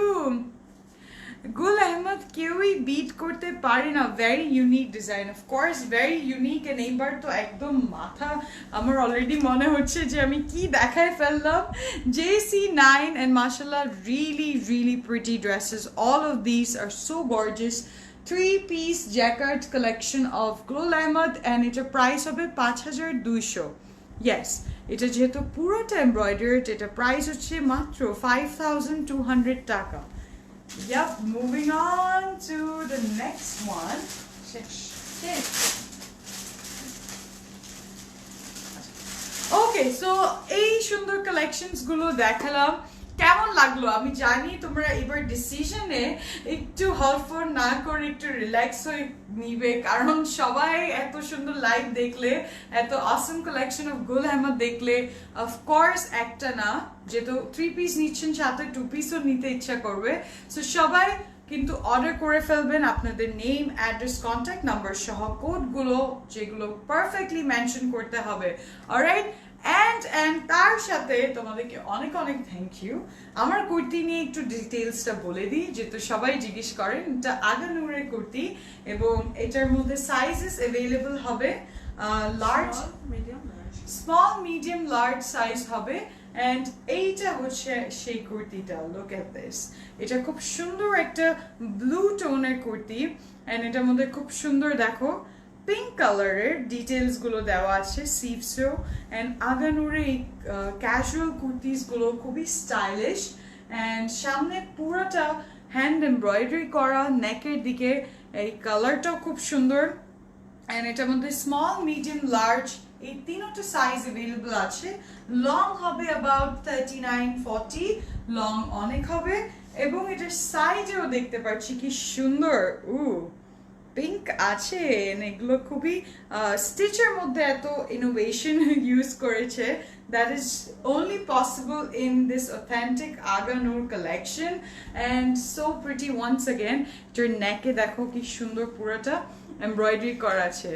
Gul Ahmed কেউই বিট করতে পারে না, very unique design, of course very unique. And এইবার তো একদম মাথা আমার অলরেডি মনে হচ্ছে যে আমি কি দেখায় ফেললাম। JC9 and mashallah, really pretty dresses. All of these are so gorgeous. 3-piece jacquard collection of Gul Ahmad, and এটার প্রাইস হবে 5200। Yes, এটা যেহেতু পুরোটা এমব্রয়ডার্ড, এটা প্রাইস হচ্ছে মাত্র 5200 টাকা। Yep, moving on to the next one. Okay, so এই সুন্দর কালেকশনস গুলো দেখালাম, কেমন লাগলো? আমি জানি তোমরা এবার ডিসিশনে একটু হলফর না করে একটু রিল্যাক্স হয়ে নিবে, কারণ সবাই এত সুন্দর লাইভ দেখলে, এত অসম কালেকশন অফ গুল আহমদ দেখলে, অফকোর্স একটা না, যেহেতু 3 পিস নিচ্ছেন সাথে 2 পিসও নিতে ইচ্ছা করবে। সো সবাই কিন্তু অর্ডার করে ফেলবেন আপনাদের নেম, অ্যাড্রেস, কন্ট্যাক্ট নাম্বার সহ কোডগুলো, যেগুলো পারফেক্টলি মেনশন করতে হবে। অলরাইট, অ্যান্ড তার সাথে তোমাদেরকে অনেক থ্যাংক ইউ। আমার কুর্তি নিয়ে একটু ডিটেলসটা বলে দিই, যেহেতু সবাই জিজ্ঞেস করেন। এটা আগানুরের কুর্তি, এবং এটার মধ্যে সাইজেস অ্যাভেলেবল হবে large, small, medium, large size হবে। এন্ড এইটা হচ্ছে সেই কুর্তিটা, লুক এট দিস। এটা খুব সুন্দর একটা ব্লু টোনের কুর্তি, এন্ড এটার মধ্যে খুব সুন্দর দেখো পিঙ্ক কালারের ডিটেলস গুলো দেওয়া আছে সিভসেও অ্যান্ড আগানুরে এই ক্যাজুয়াল কুর্তিস গুলো খুবই স্টাইলিশ অ্যান্ড সামনে পুরোটা হ্যান্ড এমব্রয়ডারি করা নেকের দিকে এই কালারটাও খুব সুন্দর অ্যান্ড এটার মধ্যে স্মল মিডিয়াম লার্জ এই তিনটা সাইজ অ্যাভেলেবল আছে লং হবে অ্যাবাউট 39-40 লং অনেক হবে এবং এটার সাইজেও দেখতে পাচ্ছি কি সুন্দর পিঙ্ক আছে এগুলো খুবই স্টিচের মধ্যে এত ইনোভেশন ইউজ করেছে that is only possible in this authentic Aga Noor collection and so pretty once again your neck এ দেখো কি সুন্দর পুরোটা এমব্রয়ডারি করা আছে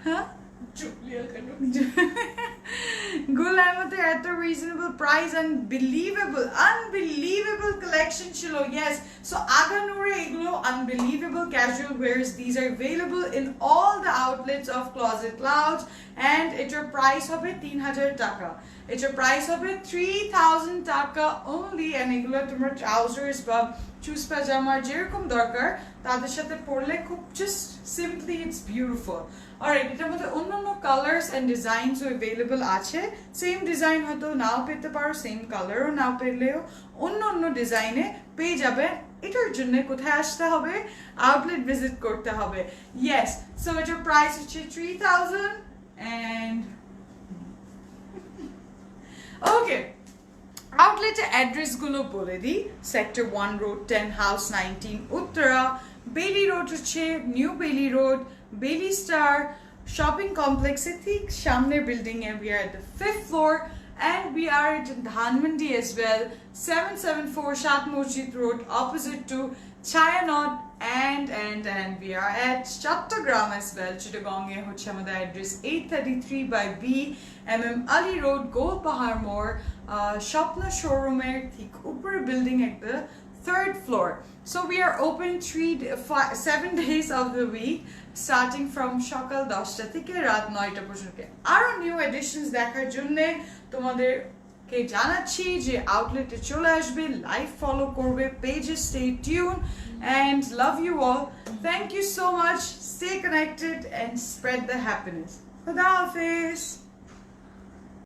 হ্যাঁ গুলার মধ্যে এত রিজনেবল প্রাইস unbelievable collection ছিল yes so Aga Noor এগুলো unbelievable casual wears these are available in all the outlets of Closet Clouds and এটার প্রাইস হবে 3000 টাকা এটার প্রাইস হবে 3000 টাকা only and এগুলো তোমার ট্রাউজার্স বা চুজ পাজামার যেরকম দরকার তাদের সাথে পরলে খুব just simply it's beautiful alright এটার মধ্যে অন্যান্য কালার্স এন্ড ডিজাইনসও अवेलेबल আছে সেম ডিজাইন হয়তো নাও পেতে পারো সেম কালারও নাও পেলেও অন্য অন্য ডিজাইনে পেয়ে যাবে এটার জন্য কোথায় আসতে হবে আউটলেট ভিজিট করতে হবে ইয়েস সো এটার প্রাইস হচ্ছে 3000 and okay আউটলেটের অ্যাড্রেস গুলো বলে দিই সেক্টর 1 রোড 10 হাউস 19 উত্তরা বেলি রোড হচ্ছে নিউ বেলি রোড বেলি স্টার শপিং কমপ্লেক্সে ঠিক সামনের building A we are at the 5th floor and we are at Dhanmandi as well 774 Shat Mosjid Road opposite to Chayanot and we are at Chattogram as well Chittagong e hocche amader address 833 by B mm Ali Road Golpahar More Shopna showroom er thik upar building at the 3rd floor so we are open 7 days of the week starting from সকাল 10টা থেকে রাত 9টা পর্যন্ত আরো new editions দেখার জন্য তোমাদের কে জানাচ্ছি যে আউটলেটে চলে আসবে লাইভ ফলো করবে পেজে stay tune and love you all thank you so much stay connected and spread the happiness Khuda Hafiz